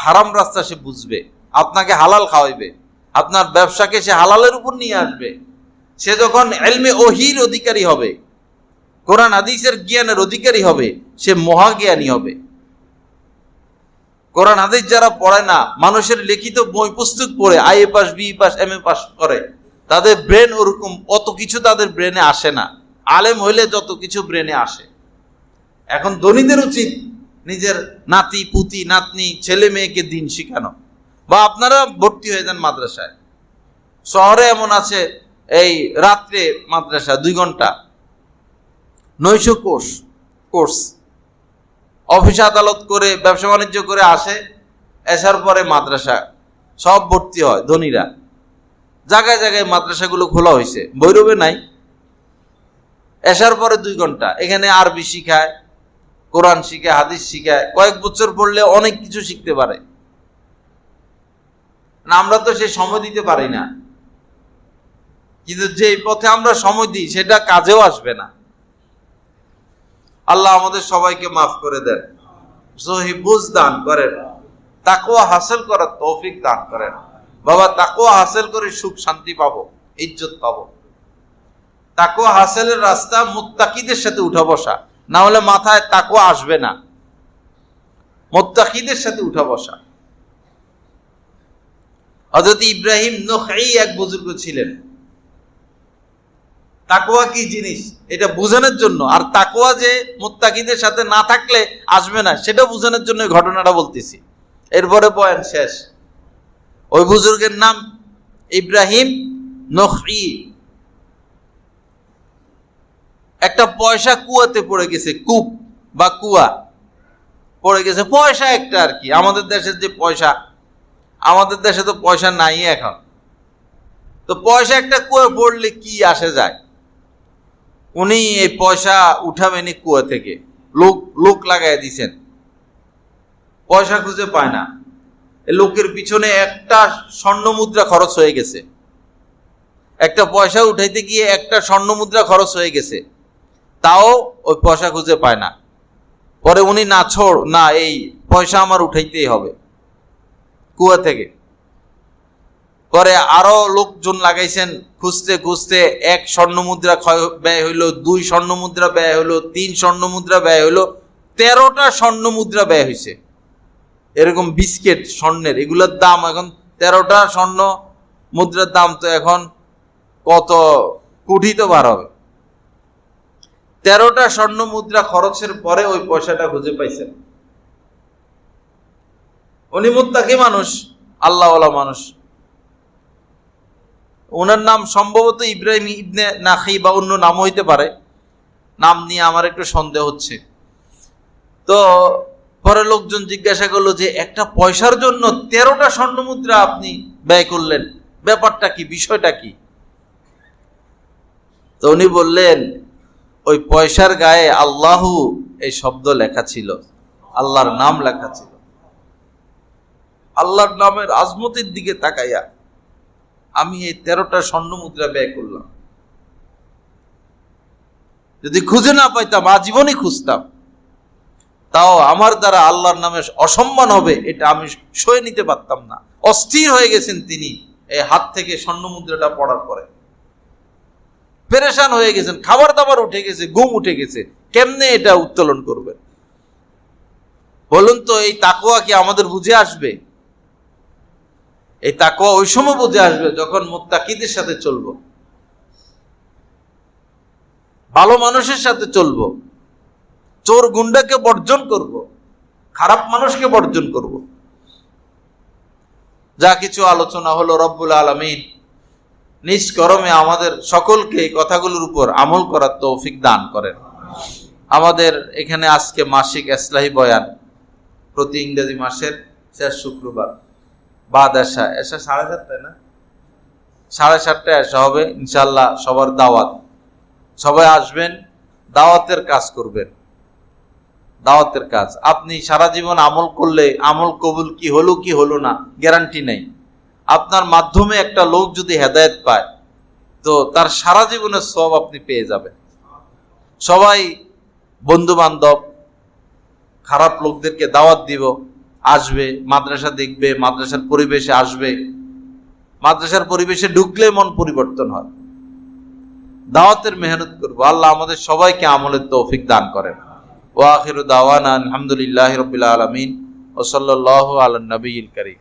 হারাম রাস্তা সে বুঝবে, আপনাকে হালাল খাওয়াইবে, আপনার ব্যবসাকে সে হালালের উপর নিয়ে আসবে। সে যখন ইলমে ওহীর অধিকারী হবে, কোরআন হাদিসের জ্ঞানের অধিকারী হবে, সে মহাজ্ঞানী হবে। কোরআন হাদিস যারা পড়ে না, মানুষের লিখিত বই পুস্তক পড়ে IA pass, BE pass, MA pass করে, তাদের ব্রেন ওরকম অত কিছু তাদের ব্রেনে আসে না। আলেম হইলে যত কিছু ব্রেনে আসে। এখন ধনীদের উচিত নিজের নাতি পুতি নাতনি ছেলে মেয়েকে দিন শিখানো। বা আপনারা ভর্তি হয়ে যান মাদ্রাসায়। শহরে এমন আছে, এই রাত্রে মাদ্রাসা 2 ঘন্টা, 900 কোর্স, অফিস আদালত করে ব্যবসা বাণিজ্য করে আসে, আসার পরে মাদ্রাসা সব ভর্তি হয় ধনীরা। জায়গায় জায়গায় মাদ্রাসাগুলো খোলা হয়েছে, বৈরবে নাই। আসার পরে 2 ঘন্টা এখানে আরবি শিখায়, কোরআন শিখায়, হাদিস শিখায়। কয়েক বছর পড়লে অনেক কিছু শিখতে পারে। আমরা তো সে সময় দিতে পারি না, কিন্তু যে পথে আমরা সময় দিই সেটা কাজেও আসবে না। আল্লাহ আমাদের সবাইকে মাফ করে দেন, সহি বুঝ দান করেন, তাকওয়া হাসিল করার তৌফিক দান করেন। বাবা, তাকওয়া হাসিল করে সুখ শান্তি পাবো, ইজ্জত পাবো। তাকওয়া হাসিলের রাস্তা মুত্তাকিদের সাথে উঠা বসা, না হলে মাথায় তাকওয়া আসবে না। মুত্তাকিদের সাথে উঠা বসা। হযরত ইব্রাহিম নখঈ এক বুজুর্গ ছিলেন। তাকওয়া কি জিনিস এটা বোঝানোর জন্য, আর তাকওয়া যে মুত্তাকিদের সাথে না থাকলে আসবে না সেটা বোঝানোর জন্য ঘটনাটা বলতেছি। এরপরে বয়ান শেষ। ওই বুজুর্গের নাম ইব্রাহিম নখঈ। একটা পয়সা কুয়াতে পড়ে গেছে, কূপ বা কুয়া পড়ে গেছে, পয়সা একটা আর কি। আমাদের দেশের যে পয়সা, আমাদের দেশে তো পয়সা নাই এখন। তো পয়সা একটা কুয়া পড়লে কি আসে যায়? উনি এই পয়সা উঠাবেনি কুয়া থেকে, লোক লাগাই দিছেন, পয়সা খুঁজে পায় না। লোকের পিছনে একটা স্বর্ণ মুদ্রা খরচ হয়ে গেছে, একটা পয়সা উঠাইতে গিয়ে একটা স্বর্ণ মুদ্রা খরচ হয়ে গেছে, তাও ওই পয়সা খুঁজে পায় না। পরে উনি না এই পয়সা আমার উঠাইতেই হবে কুয়া থেকে। পরে আরো লোকজন লাগাইছেন, খুঁজতে খুঁজতে 1 স্বর্ণ মুদ্রা ব্যয় হইলো, 2 স্বর্ণ মুদ্রা ব্যয় হইলো, 3 স্বর্ণ মুদ্রা ব্যয় হইলো, 13টা স্বর্ণ মুদ্রা ব্যয় হয়েছে। এরকম বিস্কেট স্বর্ণের, এগুলোর দাম এখন 13টা স্বর্ণ মুদ্রার দাম তো এখন কত কোটি তো বার হবে। 13টা স্বর্ণ মুদ্রা খরচের পরে ওই পয়সাটা খুঁজে পাইছেন। উনি মুত্তাকি মানুষ, আল্লাহওয়ালা মানুষ। ওনার নাম সম্ভবত ইব্রাহিম ইবনে নাখঈ বা অন্য নাম হইতে পারে, নাম নিয়ে আমার একটু সন্দেহ হচ্ছে। তো পরে লোকজন জিজ্ঞাসা করলো যে একটা পয়সার জন্য 13টা স্বর্ণ মুদ্রা আপনি ব্যয় করলেন, ব্যাপারটা কি, বিষয়টা কি? তো উনি বললেন, ওই পয়সার গায়ে আল্লাহু এই শব্দ লেখা ছিল, আল্লাহর নাম লেখা ছিল। আল্লাহর নামের আজমতের দিকে তাকাইয়া আমি এই 13টা স্বর্ণ মুদ্রা ব্যয় করলাম। যদি খুঁজে না পাইতাম, আজীবনই খুঁজতাম, তাও আমার দ্বারা আল্লাহর নামে অসম্মান হবে এটা আমি সয়ে নিতে পারতাম না। অস্থির হয়ে গেছেন তিনি এই হাত থেকে স্বর্ণ মুদ্রাটা পড়ার পরে, পেরেশান হয়ে গেছেন, খাবার দাবার উঠে গেছে, ঘুম উঠে গেছে, কেমনে এটা উত্তোলন করবেন। বলুন তো, এই তাকওয়া কি আমাদের বুঝে আসবে? এই তাকওয়া ওই সময় বুঝে আসবে যখন মুত্তাকিদের সাথে চলবো, ভালো মানুষের সাথে চলবো, চোর গুন্ডাকে বর্জন করব, খারাপ মানুষকে বর্জন করব। যা কিছু আলোচনা হলো, রব্বুল আলামিন নিজ করমে আমাদের সকলকে এই কথাগুলোর উপর আমল করার তৌফিক দান করেন। আমাদের এখানে আজকে মাসিক ইসলাহি বয়ান, প্রতি ইংরেজি মাসের শেষ শুক্রবার বাদ এশা 7:30 না, 7:30 এশা হবে ইনশাল্লাহ। সবার দাওয়াত, সবাই আসবেন, দাওয়াতের কাজ করবেন। দাওয়াতের কাজ আপনি সারা জীবন আমল করলে আমল কবুল কি হলো না গ্যারান্টি নেই। আপনার মাধ্যমে একটা লোক যদি হেদায়েত পায় তো তার সারা জীবনের সওয়াব আপনি পেয়ে যাবেন। সবাই বন্ধু বান্ধব খারাপ লোকদেরকে দাওয়াত দিব, আসবে, মাদ্রাসা দেখবে, মাদ্রাসার পরিবেশে আসবে। মাদ্রাসার পরিবেশে ঢুকলে মন পরিবর্তন হয়। দাওয়াতের মেহনত করব। আল্লাহ আমাদের সবাইকে আমলের তৌফিক দান করেন। ওয়া আখিরু দাওয়ানা আলহামদুলিল্লাহি রাব্বিল আলামিন ওয়া সাল্লাল্লাহু আলা নবিয়িল কারীম।